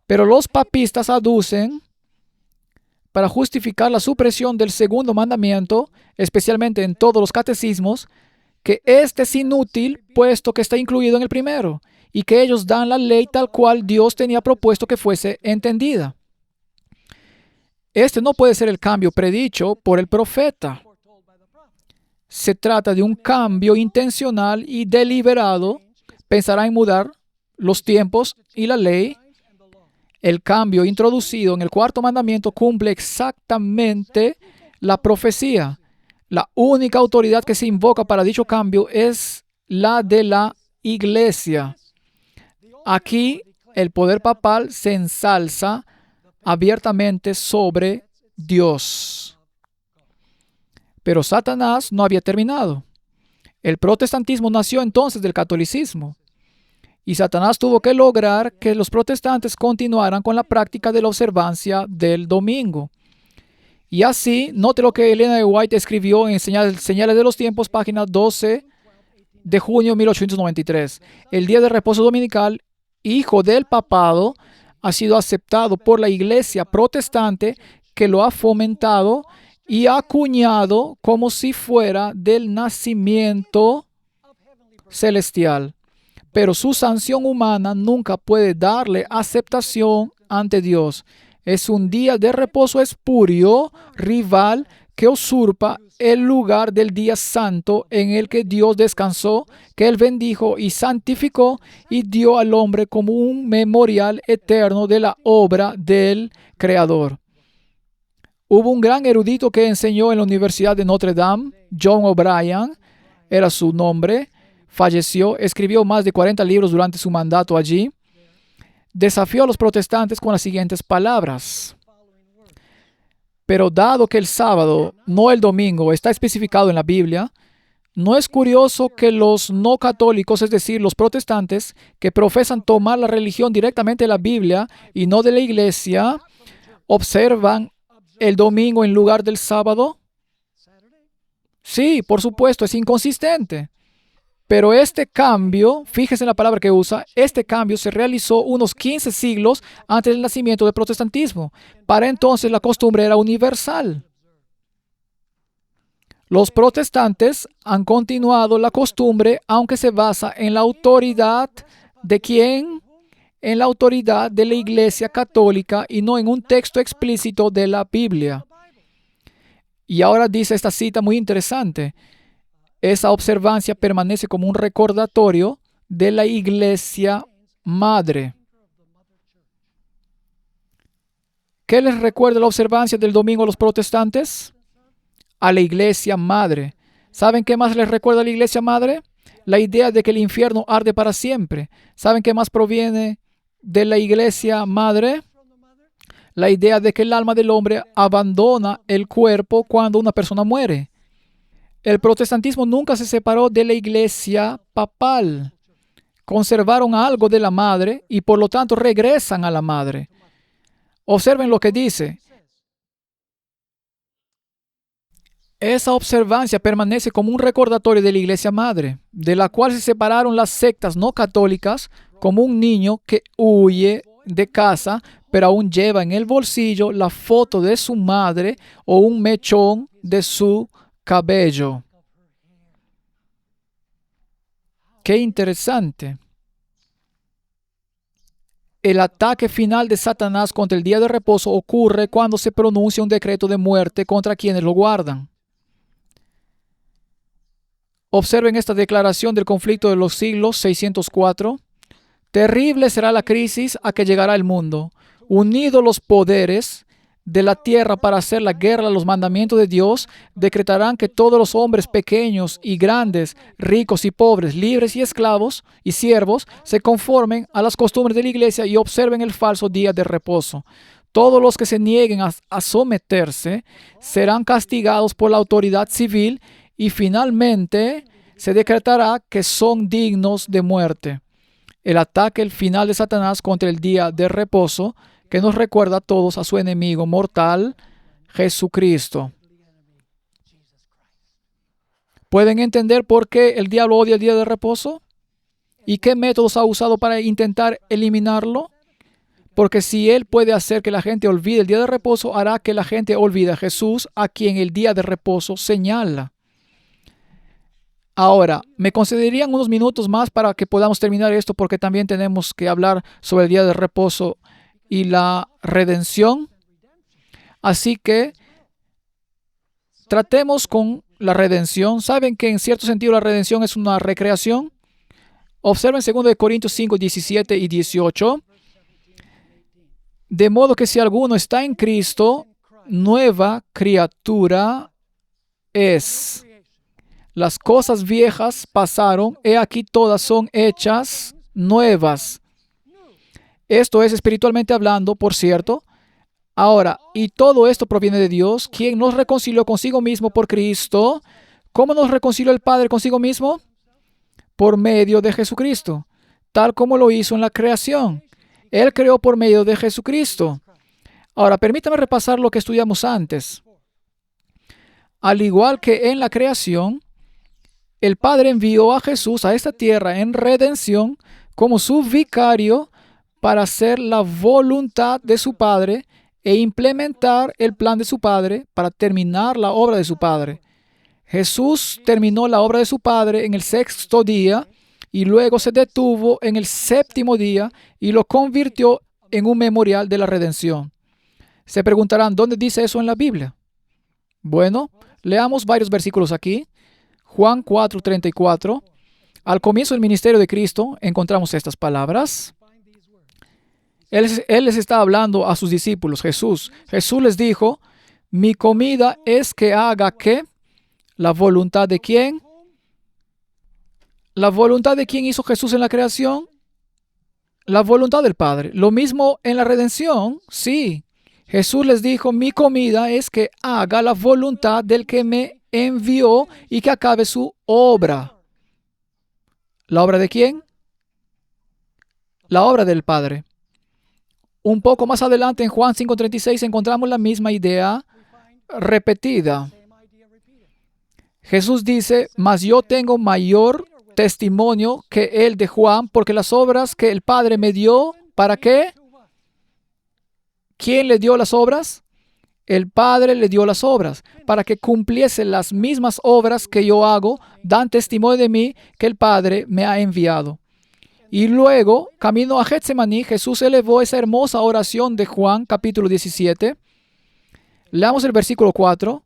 Pero los papistas aducen, para justificar la supresión del segundo mandamiento, especialmente en todos los catecismos, que este es inútil puesto que está incluido en el primero, y que ellos dan la ley tal cual Dios tenía propuesto que fuese entendida. Este no puede ser el cambio predicho por el profeta. Se trata de un cambio intencional y deliberado. Pensará en mudar los tiempos y la ley. El cambio introducido en el cuarto mandamiento cumple exactamente la profecía. La única autoridad que se invoca para dicho cambio es la de la iglesia. Aquí el poder papal se ensalza abiertamente sobre Dios. Pero Satanás no había terminado. El protestantismo nació entonces del catolicismo. Y Satanás tuvo que lograr que los protestantes continuaran con la práctica de la observancia del domingo. Y así, note lo que Elena de White escribió en Señales de los Tiempos, página 12 de junio de 1893. El día de reposo dominical, hijo del papado, ha sido aceptado por la Iglesia protestante, que lo ha fomentado y acuñado como si fuera del nacimiento celestial. Pero su sanción humana nunca puede darle aceptación ante Dios. Es un día de reposo espurio, rival, que usurpa el lugar del día santo en el que Dios descansó, que Él bendijo y santificó y dio al hombre como un memorial eterno de la obra del Creador. Hubo un gran erudito que enseñó en la Universidad de Notre Dame, John O'Brien, era su nombre. Falleció, escribió más de 40 libros durante su mandato allí. Desafió a los protestantes con las siguientes palabras: pero dado que el sábado, no el domingo, está especificado en la Biblia, ¿no es curioso que los no católicos, es decir, los protestantes, que profesan tomar la religión directamente de la Biblia y no de la Iglesia, observan el domingo en lugar del sábado? Sí, por supuesto, es inconsistente. Pero este cambio, fíjese en la palabra que usa, este cambio se realizó unos 15 siglos antes del nacimiento del protestantismo. Para entonces la costumbre era universal. Los protestantes han continuado la costumbre, aunque se basa en la autoridad de ¿quién? En la autoridad de la Iglesia Católica y no en un texto explícito de la Biblia. Y ahora dice esta cita muy interesante: esa observancia permanece como un recordatorio de la Iglesia Madre. ¿Qué les recuerda la observancia del domingo a los protestantes? A la Iglesia Madre. ¿Saben qué más les recuerda a la Iglesia Madre? La idea de que el infierno arde para siempre. ¿Saben qué más proviene de la Iglesia Madre? La idea de que el alma del hombre abandona el cuerpo cuando una persona muere. El protestantismo nunca se separó de la Iglesia papal. Conservaron algo de la madre y por lo tanto regresan a la madre. Observen lo que dice. Esa observancia permanece como un recordatorio de la Iglesia Madre, de la cual se separaron las sectas no católicas, como un niño que huye de casa, pero aún lleva en el bolsillo la foto de su madre o un mechón de su cabello. Qué interesante. El ataque final de Satanás contra el día de reposo ocurre cuando se pronuncia un decreto de muerte contra quienes lo guardan. Observen esta declaración del conflicto de los siglos 604. Terrible será la crisis a que llegará el mundo. Unidos los poderes de la tierra para hacer la guerra a los mandamientos de Dios, decretarán que todos los hombres pequeños y grandes, ricos y pobres, libres y esclavos y siervos, se conformen a las costumbres de la iglesia y observen el falso día de reposo. Todos los que se nieguen a someterse serán castigados por la autoridad civil y finalmente se decretará que son dignos de muerte. El ataque final de Satanás contra el día de reposo, que nos recuerda a todos a su enemigo mortal, Jesucristo. ¿Pueden entender por qué el diablo odia el día de reposo? ¿Y qué métodos ha usado para intentar eliminarlo? Porque si él puede hacer que la gente olvide el día de reposo, hará que la gente olvide a Jesús, a quien el día de reposo señala. Ahora, me concederían unos minutos más para que podamos terminar esto, porque también tenemos que hablar sobre el día de reposo y la redención. Así que tratemos con la redención. ¿Saben que en cierto sentido la redención es una recreación? Observen 2 Corintios 5, 17 y 18. De modo que si alguno está en Cristo, nueva criatura es. Las cosas viejas pasaron, he aquí todas son hechas nuevas. Esto es espiritualmente hablando, por cierto. Ahora, y todo esto proviene de Dios, quien nos reconcilió consigo mismo por Cristo. ¿Cómo nos reconcilió el Padre consigo mismo? Por medio de Jesucristo, tal como lo hizo en la creación. Él creó por medio de Jesucristo. Ahora, permítame repasar lo que estudiamos antes. Al igual que en la creación, el Padre envió a Jesús a esta tierra en redención como su vicario para hacer la voluntad de su Padre e implementar el plan de su Padre para terminar la obra de su Padre. Jesús terminó la obra de su Padre en el sexto día y luego se detuvo en el séptimo día y lo convirtió en un memorial de la redención. Se preguntarán, ¿dónde dice eso en la Biblia? Bueno, leamos varios versículos aquí. Juan 4:34. Al comienzo del ministerio de Cristo encontramos estas palabras. Él les está hablando a sus discípulos, Jesús. Jesús les dijo, mi comida es que haga ¿qué? ¿La voluntad de quién? ¿La voluntad de quién hizo Jesús en la creación? La voluntad del Padre. Lo mismo en la redención, sí. Jesús les dijo, mi comida es que haga la voluntad del que me envió y que acabe su obra. ¿La obra de quién? La obra del Padre. Un poco más adelante en Juan 5:36 encontramos la misma idea repetida. Jesús dice, mas yo tengo mayor testimonio que el de Juan, porque las obras que el Padre me dio, ¿para qué? ¿Quién le dio las obras? El Padre le dio las obras, para que cumpliese las mismas obras que yo hago, dan testimonio de mí que el Padre me ha enviado. Y luego, camino a Getsemaní, Jesús elevó esa hermosa oración de Juan, capítulo 17. Leamos el versículo 4.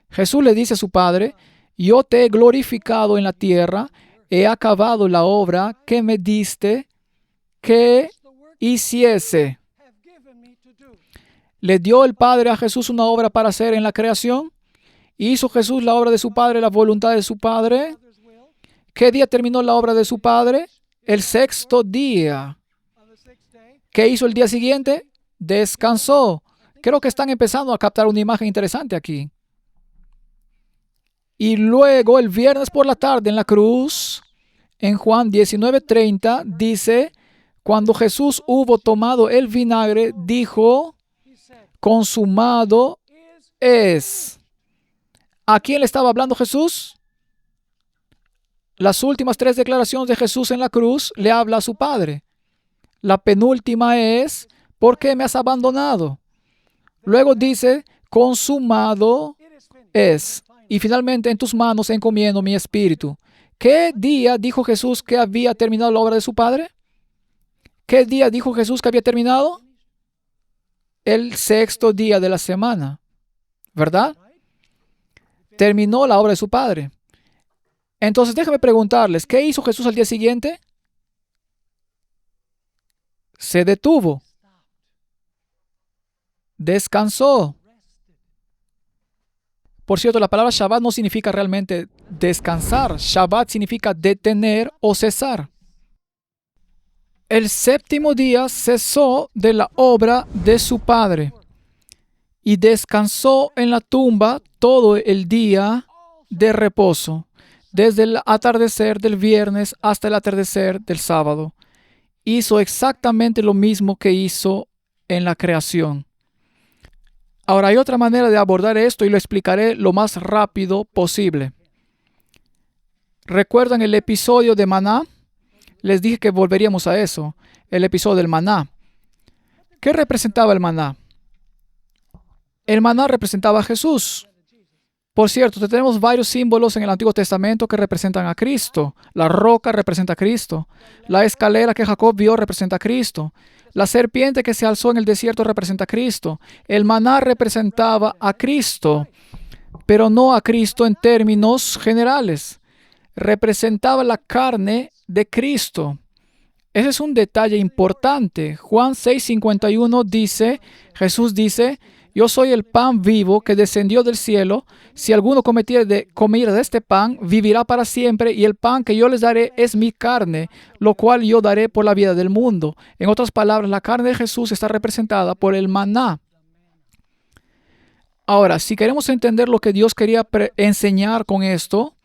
Jesús le dice a su Padre, yo te he glorificado en la tierra, he acabado la obra que me diste que hiciese. ¿Le dio el Padre a Jesús una obra para hacer en la creación? ¿Hizo Jesús la obra de su Padre, la voluntad de su Padre? ¿Qué día terminó la obra de su Padre? El sexto día. ¿Qué hizo el día siguiente? Descansó. Creo que están empezando a captar una imagen interesante aquí. Y luego el viernes por la tarde en la cruz, en Juan 19:30, dice, cuando Jesús hubo tomado el vinagre, dijo, consumado es. ¿A quién le estaba hablando Jesús? Las últimas 3 declaraciones de Jesús en la cruz le habla a su Padre. La penúltima es, ¿por qué me has abandonado? Luego dice, consumado es. Y finalmente, en tus manos encomiendo mi espíritu. ¿Qué día dijo Jesús que había terminado la obra de su Padre? ¿Qué día dijo Jesús que había terminado? El sexto día de la semana, ¿verdad? Terminó la obra de su Padre. Entonces, déjame preguntarles, ¿qué hizo Jesús al día siguiente? Se detuvo. Descansó. Por cierto, la palabra Shabbat no significa realmente descansar. Shabbat significa detener o cesar. El séptimo día cesó de la obra de su Padre y descansó en la tumba todo el día de reposo, desde el atardecer del viernes hasta el atardecer del sábado. Hizo exactamente lo mismo que hizo en la creación. Ahora, hay otra manera de abordar esto y lo explicaré lo más rápido posible. ¿Recuerdan el episodio de Maná? Les dije que volveríamos a eso, el episodio del maná. ¿Qué representaba el maná? El maná representaba a Jesús. Por cierto, tenemos varios símbolos en el Antiguo Testamento que representan a Cristo. La roca representa a Cristo. La escalera que Jacob vio representa a Cristo. La serpiente que se alzó en el desierto representa a Cristo. El maná representaba a Cristo, pero no a Cristo en términos generales. Representaba la carne de Cristo. Ese es un detalle importante. Juan 6:51 dice, Jesús dice, yo soy el pan vivo que descendió del cielo. Si alguno comiera de este pan, vivirá para siempre, y el pan que yo les daré es mi carne, lo cual yo daré por la vida del mundo. En otras palabras, la carne de Jesús está representada por el maná. Ahora, si queremos entender lo que Dios quería enseñar con esto,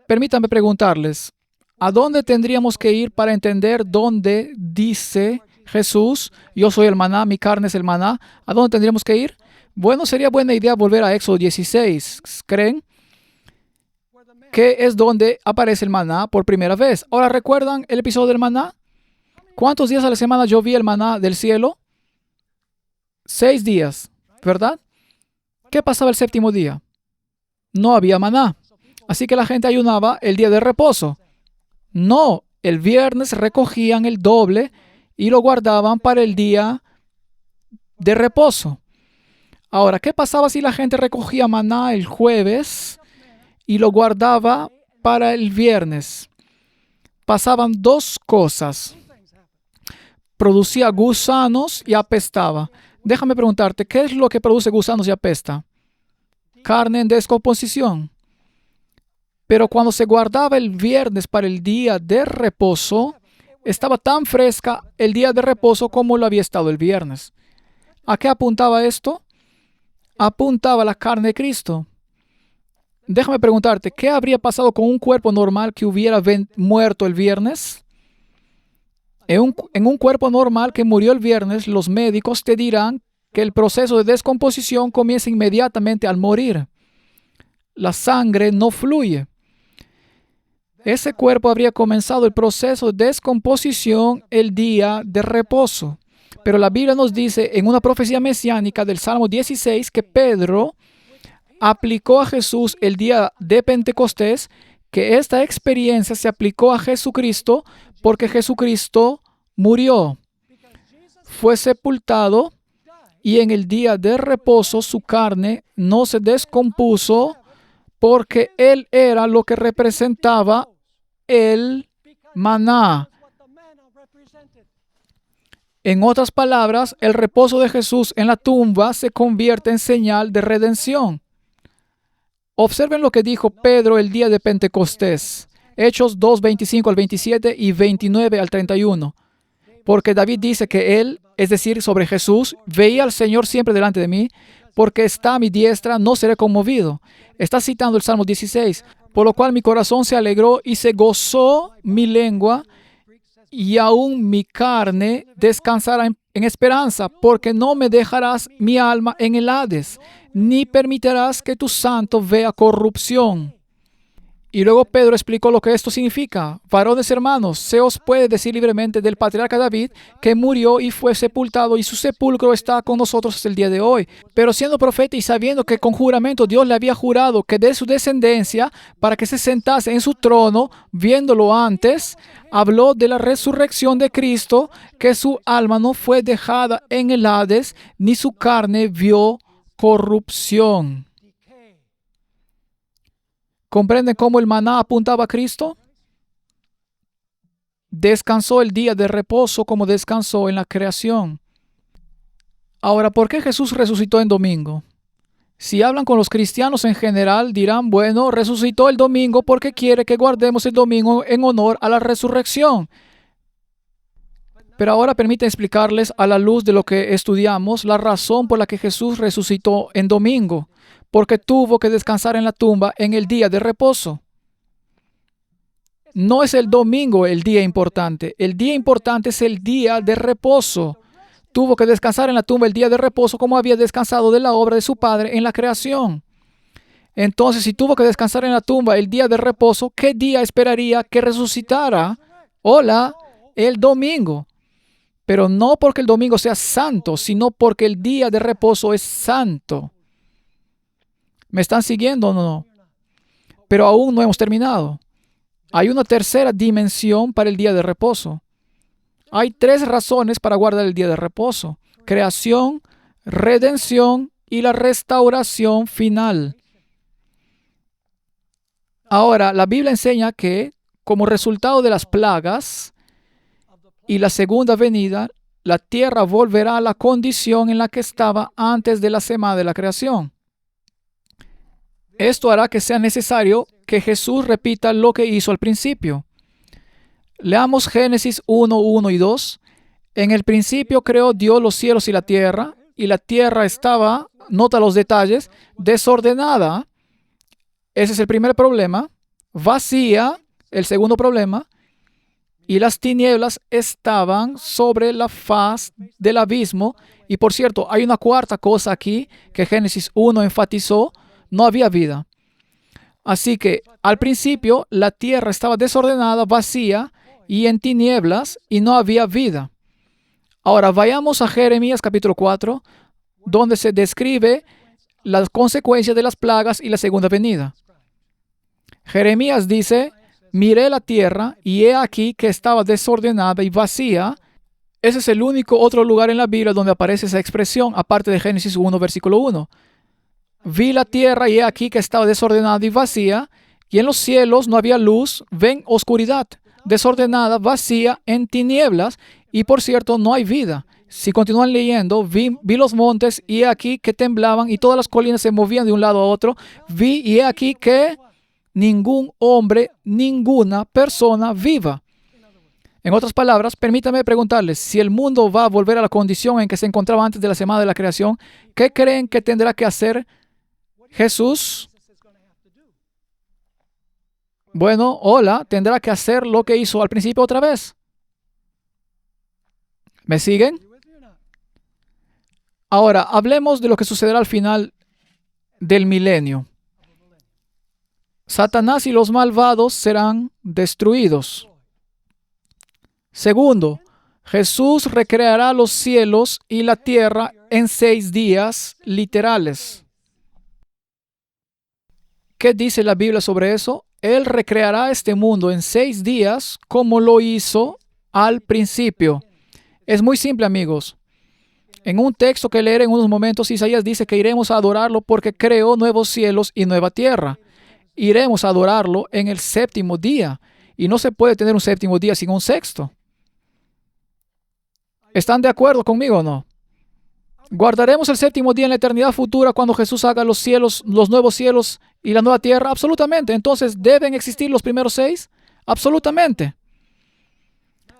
permítanme preguntarles, ¿a dónde tendríamos que ir para entender dónde dice Jesús, yo soy el maná, mi carne es el maná? ¿A dónde tendríamos que ir? Bueno, sería buena idea volver a Éxodo 16, ¿creen? que es donde aparece el maná por primera vez. Ahora, ¿recuerdan el episodio del maná? ¿Cuántos días a la semana llovía el maná del cielo? 6 días, ¿verdad? ¿Qué pasaba el séptimo día? No había maná. Así que la gente ayunaba el día de reposo. No, el viernes recogían el doble y lo guardaban para el día de reposo. Ahora, ¿qué pasaba si la gente recogía maná el jueves y lo guardaba para el viernes? Pasaban dos cosas. Producía gusanos y apestaba. Déjame preguntarte, ¿qué es lo que produce gusanos y apesta? Carne en descomposición. Pero cuando se guardaba el viernes para el día de reposo, estaba tan fresca el día de reposo como lo había estado el viernes. ¿A qué apuntaba esto? Apuntaba a la carne de Cristo. Déjame preguntarte, ¿qué habría pasado con un cuerpo normal que hubiera muerto el viernes? En un cuerpo normal que murió el viernes, los médicos te dirán que el proceso de descomposición comienza inmediatamente al morir. La sangre no fluye. Ese cuerpo habría comenzado el proceso de descomposición el día de reposo. Pero la Biblia nos dice en una profecía mesiánica del Salmo 16 que Pedro aplicó a Jesús el día de Pentecostés, que esta experiencia se aplicó a Jesucristo porque Jesucristo murió, fue sepultado y en el día de reposo su carne no se descompuso porque Él era lo que representaba el maná. En otras palabras, el reposo de Jesús en la tumba se convierte en señal de redención. Observen lo que dijo Pedro el día de Pentecostés. Hechos 2, 25 al 27 y 29 al 31. Porque David dice que él, es decir, sobre Jesús, veía al Señor siempre delante de mí, porque está a mi diestra, no seré conmovido. Está citando el Salmo 16. Por lo cual mi corazón se alegró y se gozó mi lengua, y aún mi carne descansará en esperanza, porque no me dejarás mi alma en el Hades, ni permitirás que tu santo vea corrupción. Y luego Pedro explicó lo que esto significa. Varones hermanos, se os puede decir libremente del patriarca David que murió y fue sepultado y su sepulcro está con nosotros hasta el día de hoy. Pero siendo profeta y sabiendo que con juramento Dios le había jurado que de su descendencia para que se sentase en su trono, viéndolo antes, habló de la resurrección de Cristo, que su alma no fue dejada en el Hades, ni su carne vio corrupción. ¿Comprenden cómo el maná apuntaba a Cristo? Descansó el día de reposo como descansó en la creación. Ahora, ¿por qué Jesús resucitó en domingo? Si hablan con los cristianos en general, dirán, bueno, resucitó el domingo porque quiere que guardemos el domingo en honor a la resurrección. Pero ahora permiten explicarles a la luz de lo que estudiamos la razón por la que Jesús resucitó en domingo. Porque tuvo que descansar en la tumba en el día de reposo. No es el domingo el día importante. El día importante es el día de reposo. Tuvo que descansar en la tumba el día de reposo como había descansado de la obra de su Padre en la creación. Entonces, si tuvo que descansar en la tumba el día de reposo, ¿qué día esperaría que resucitara? Hola, el domingo. Pero no porque el domingo sea santo, sino porque el día de reposo es santo. ¿Me están siguiendo o no? Pero aún no hemos terminado. Hay una tercera dimensión para el día de reposo. Hay 3 razones para guardar el día de reposo: creación, redención y la restauración final. Ahora, la Biblia enseña que, como resultado de las plagas y la segunda venida, la tierra volverá a la condición en la que estaba antes de la semana de la creación. Esto hará que sea necesario que Jesús repita lo que hizo al principio. Leamos Génesis 1, 1 y 2. En el principio creó Dios los cielos y la tierra estaba, nota los detalles, desordenada. Ese es el primer problema. Vacía, el segundo problema. Y las tinieblas estaban sobre la faz del abismo. Y por cierto, hay una cuarta cosa aquí que Génesis 1 enfatizó. No había vida. Así que al principio la tierra estaba desordenada, vacía y en tinieblas y no había vida. Ahora vayamos a Jeremías capítulo 4, donde se describe las consecuencias de las plagas y la segunda venida. Jeremías dice: miré la tierra y he aquí que estaba desordenada y vacía. Ese es el único otro lugar en la Biblia donde aparece esa expresión, aparte de Génesis 1, versículo 1. Vi la tierra y he aquí que estaba desordenada y vacía, y en los cielos no había luz, ven oscuridad, desordenada, vacía, en tinieblas, y por cierto no hay vida. Si continúan leyendo, vi los montes y he aquí que temblaban y todas las colinas se movían de un lado a otro. Vi y he aquí que ningún hombre, ninguna persona viva. En otras palabras, permítame preguntarles, si el mundo va a volver a la condición en que se encontraba antes de la semana de la creación, ¿qué creen que tendrá que hacer Jesús? Bueno, tendrá que hacer lo que hizo al principio otra vez. ¿Me siguen? Ahora, hablemos de lo que sucederá al final del milenio. Satanás y los malvados serán destruidos. Segundo, Jesús recreará los cielos y la tierra en 6 días literales. ¿Qué dice la Biblia sobre eso? Él recreará este mundo en 6 días como lo hizo al principio. Es muy simple, amigos. En un texto que leeré en unos momentos, Isaías dice que iremos a adorarlo porque creó nuevos cielos y nueva tierra. Iremos a adorarlo en el 7º día. Y no se puede tener un 7º día sin un 6º. ¿Están de acuerdo conmigo o no? ¿Guardaremos el 7º día en la eternidad futura cuando Jesús haga los cielos, los nuevos cielos y la nueva tierra? Absolutamente. Entonces, ¿deben existir los primeros 6? Absolutamente.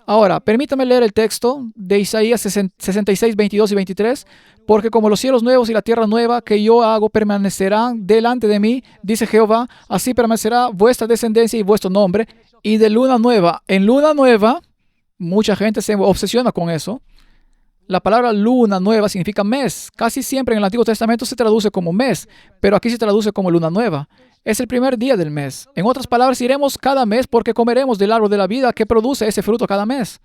Ahora, permítame leer el texto de Isaías 66, 22 y 23. Porque como los cielos nuevos y la tierra nueva que yo hago permanecerán delante de mí, dice Jehová, así permanecerá vuestra descendencia y vuestro nombre. Y de luna nueva en luna nueva, mucha gente se obsesiona con eso. La palabra luna nueva significa mes. Casi siempre en el Antiguo Testamento se traduce como mes, pero aquí se traduce como luna nueva. Es el primer día del mes. En otras palabras, iremos cada mes porque comeremos del árbol de la vida que produce ese fruto cada mes.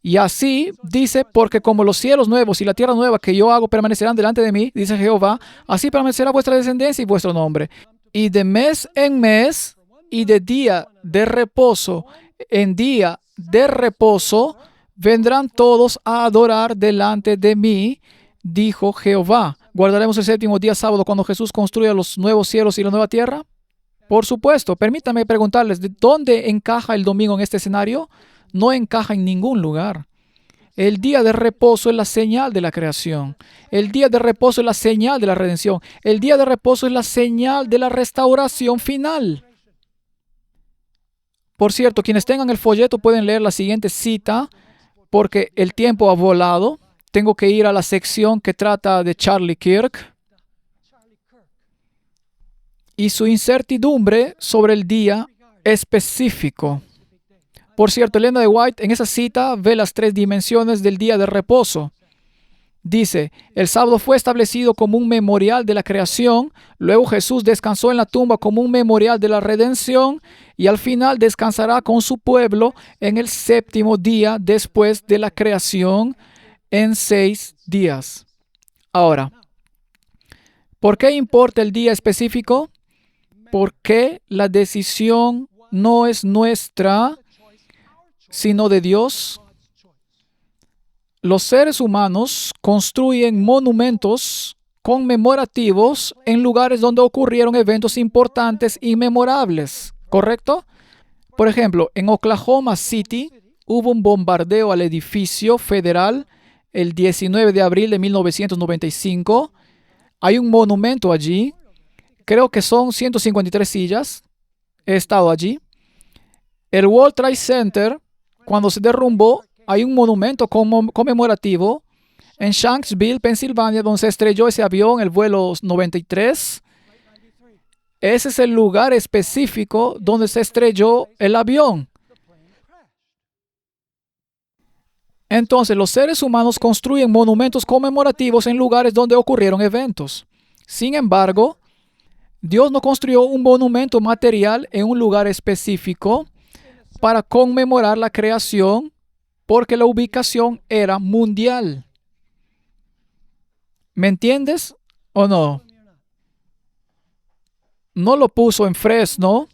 Y así dice, porque como los cielos nuevos y la tierra nueva que yo hago permanecerán delante de mí, dice Jehová, así permanecerá vuestra descendencia y vuestro nombre. Y de mes en mes y de día de reposo en día de reposo vendrán todos a adorar delante de mí, dijo Jehová. ¿Guardaremos el 7º día sábado cuando Jesús construya los nuevos cielos y la nueva tierra? Por supuesto. Permítanme preguntarles, ¿de dónde encaja el domingo en este escenario? No encaja en ningún lugar. El día de reposo es la señal de la creación. El día de reposo es la señal de la redención. El día de reposo es la señal de la restauración final. Por cierto, quienes tengan el folleto pueden leer la siguiente cita, porque el tiempo ha volado. Tengo que ir a la sección que trata de Charlie Kirk y su incertidumbre sobre el día específico. Por cierto, Elena de White en esa cita ve las 3 dimensiones del día de reposo. Dice, el sábado fue establecido como un memorial de la creación, luego Jesús descansó en la tumba como un memorial de la redención y al final descansará con su pueblo en el 7º día después de la creación en 6 días. Ahora, ¿por qué importa el día específico? Porque la decisión no es nuestra, sino de Dios. Los seres humanos construyen monumentos conmemorativos en lugares donde ocurrieron eventos importantes y memorables, ¿correcto? Por ejemplo, en Oklahoma City hubo un bombardeo al edificio federal el 19 de abril de 1995. Hay un monumento allí. Creo que son 153 sillas. He estado allí. El World Trade Center, cuando se derrumbó, hay un monumento conmemorativo en Shanksville, Pensilvania, donde se estrelló ese avión, el vuelo 93. Ese es el lugar específico donde se estrelló el avión. Entonces, los seres humanos construyen monumentos conmemorativos en lugares donde ocurrieron eventos. Sin embargo, Dios no construyó un monumento material en un lugar específico para conmemorar la creación, porque la ubicación era mundial. ¿Me entiendes o no? No lo puso en Fresno,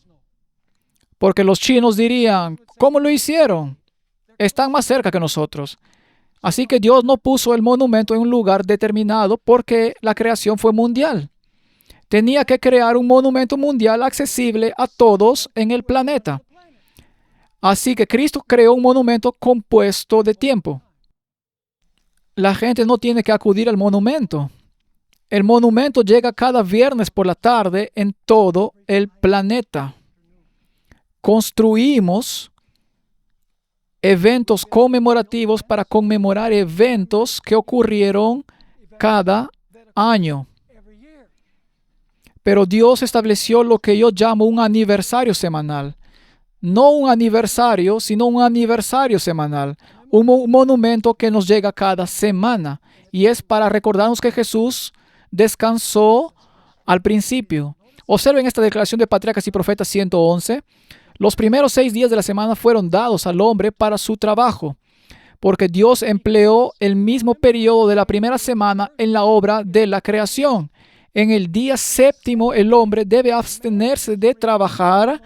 porque los chinos dirían, ¿cómo lo hicieron? Están más cerca que nosotros. Así que Dios no puso el monumento en un lugar determinado porque la creación fue mundial. Tenía que crear un monumento mundial accesible a todos en el planeta. Así que Cristo creó un monumento compuesto de tiempo. La gente no tiene que acudir al monumento. El monumento llega cada viernes por la tarde en todo el planeta. Construimos eventos conmemorativos para conmemorar eventos que ocurrieron cada año. Pero Dios estableció lo que yo llamo un aniversario semanal. No un aniversario, sino un aniversario semanal. Un monumento que nos llega cada semana. Y es para recordarnos que Jesús descansó al principio. Observen esta declaración de Patriarcas y Profetas 111. Los primeros 6 días de la semana fueron dados al hombre para su trabajo, porque Dios empleó el mismo periodo de la primera semana en la obra de la creación. En el día séptimo, el hombre debe abstenerse de trabajar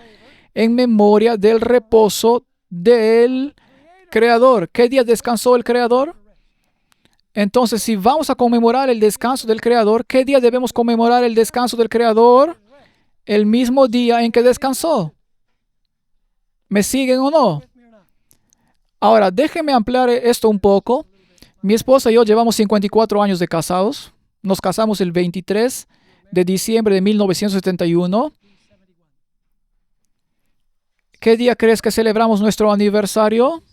en memoria del reposo del Creador. ¿Qué día descansó el Creador? Entonces, si vamos a conmemorar el descanso del Creador, ¿qué día debemos conmemorar el descanso del Creador? El mismo día en que descansó. ¿Me siguen o no? Ahora, déjenme ampliar esto un poco. Mi esposa y yo llevamos 54 años de casados. Nos casamos el 23 de diciembre de 1971. ¿Qué día crees que celebramos nuestro aniversario?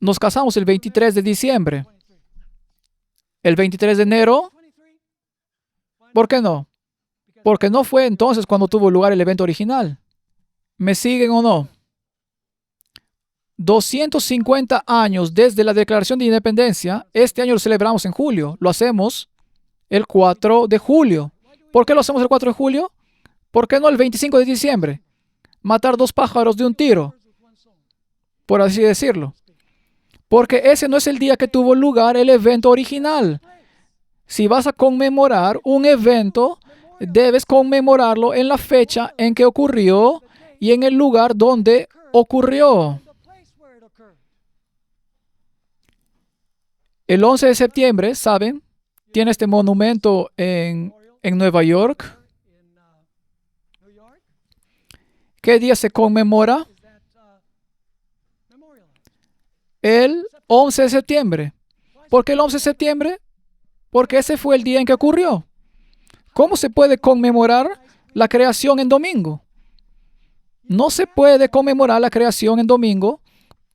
Nos casamos el 23 de diciembre. ¿El 23 de enero? ¿Por qué no? Porque no fue entonces cuando tuvo lugar el evento original. ¿Me siguen o no? 250 años desde la Declaración de Independencia. Este año lo celebramos en julio. Lo hacemos el 4 de julio. ¿Por qué lo hacemos el 4 de julio? ¿Por qué no el 25 de diciembre? Matar 2 pájaros de un tiro, por así decirlo. Porque ese no es el día que tuvo lugar el evento original. Si vas a conmemorar un evento, debes conmemorarlo en la fecha en que ocurrió y en el lugar donde ocurrió. El 11 de septiembre, ¿saben? Tiene este monumento en Nueva York. ¿Qué día se conmemora? El 11 de septiembre. ¿Por qué el 11 de septiembre? Porque ese fue el día en que ocurrió. ¿Cómo se puede conmemorar la creación en domingo? No se puede conmemorar la creación en domingo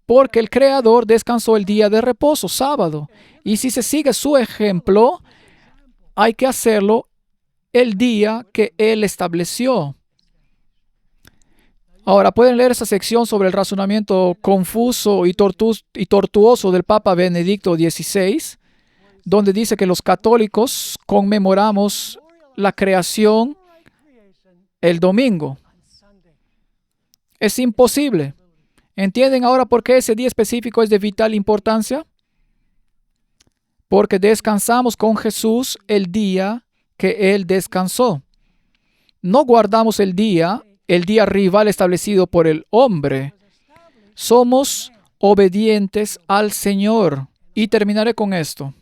porque el Creador descansó el día de reposo, sábado. Y si se sigue su ejemplo, hay que hacerlo el día que Él estableció. Ahora, pueden leer esa sección sobre el razonamiento confuso y tortuoso del Papa Benedicto XVI, donde dice que los católicos conmemoramos la creación el domingo. Es imposible. ¿Entienden ahora por qué ese día específico es de vital importancia? Porque descansamos con Jesús el día que Él descansó. No guardamos el día rival establecido por el hombre. Somos obedientes al Señor. Y terminaré con esto.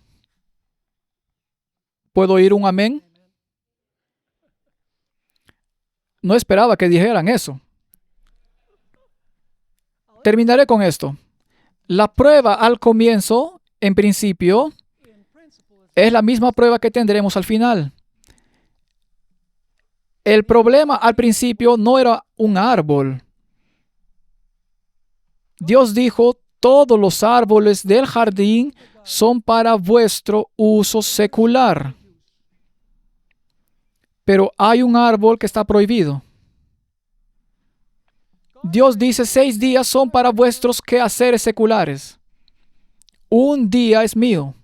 ¿Puedo oír un amén? No esperaba que dijeran eso. Terminaré con esto. La prueba al comienzo, en principio, es la misma prueba que tendremos al final. El problema al principio no era un árbol. Dios dijo, todos los árboles del jardín son para vuestro uso secular. Pero hay un árbol que está prohibido. Dios dice, 6 días son para vuestros quehaceres seculares. Un día es mío.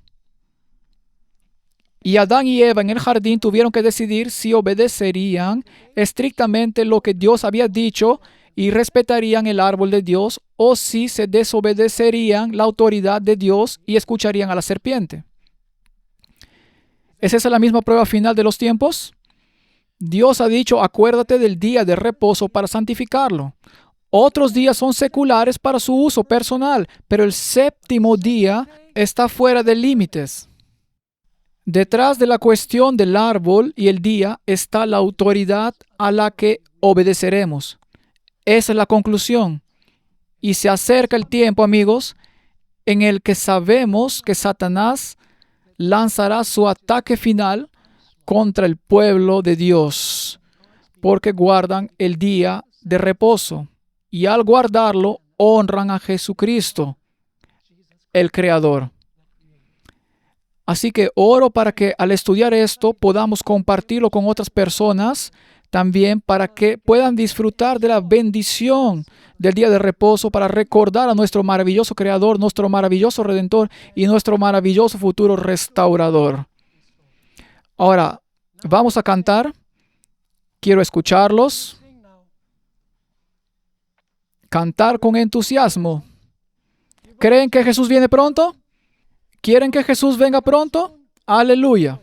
Y Adán y Eva en el jardín tuvieron que decidir si obedecerían estrictamente lo que Dios había dicho y respetarían el árbol de Dios, o si se desobedecerían la autoridad de Dios y escucharían a la serpiente. ¿Es esa la misma prueba final de los tiempos? Dios ha dicho, acuérdate del día de reposo para santificarlo. Otros días son seculares para su uso personal, pero el séptimo día está fuera de límites. Detrás de la cuestión del árbol y el día está la autoridad a la que obedeceremos. Esa es la conclusión. Y se acerca el tiempo, amigos, en el que sabemos que Satanás lanzará su ataque final contra el pueblo de Dios, porque guardan el día de reposo y al guardarlo honran a Jesucristo, el Creador. Así que oro para que al estudiar esto podamos compartirlo con otras personas, también para que puedan disfrutar de la bendición del día de reposo, para recordar a nuestro maravilloso Creador, nuestro maravilloso Redentor y nuestro maravilloso futuro restaurador. Ahora, vamos a cantar. Quiero escucharlos. Cantar con entusiasmo. ¿Creen que Jesús viene pronto? ¿Quieren que Jesús venga pronto? Aleluya.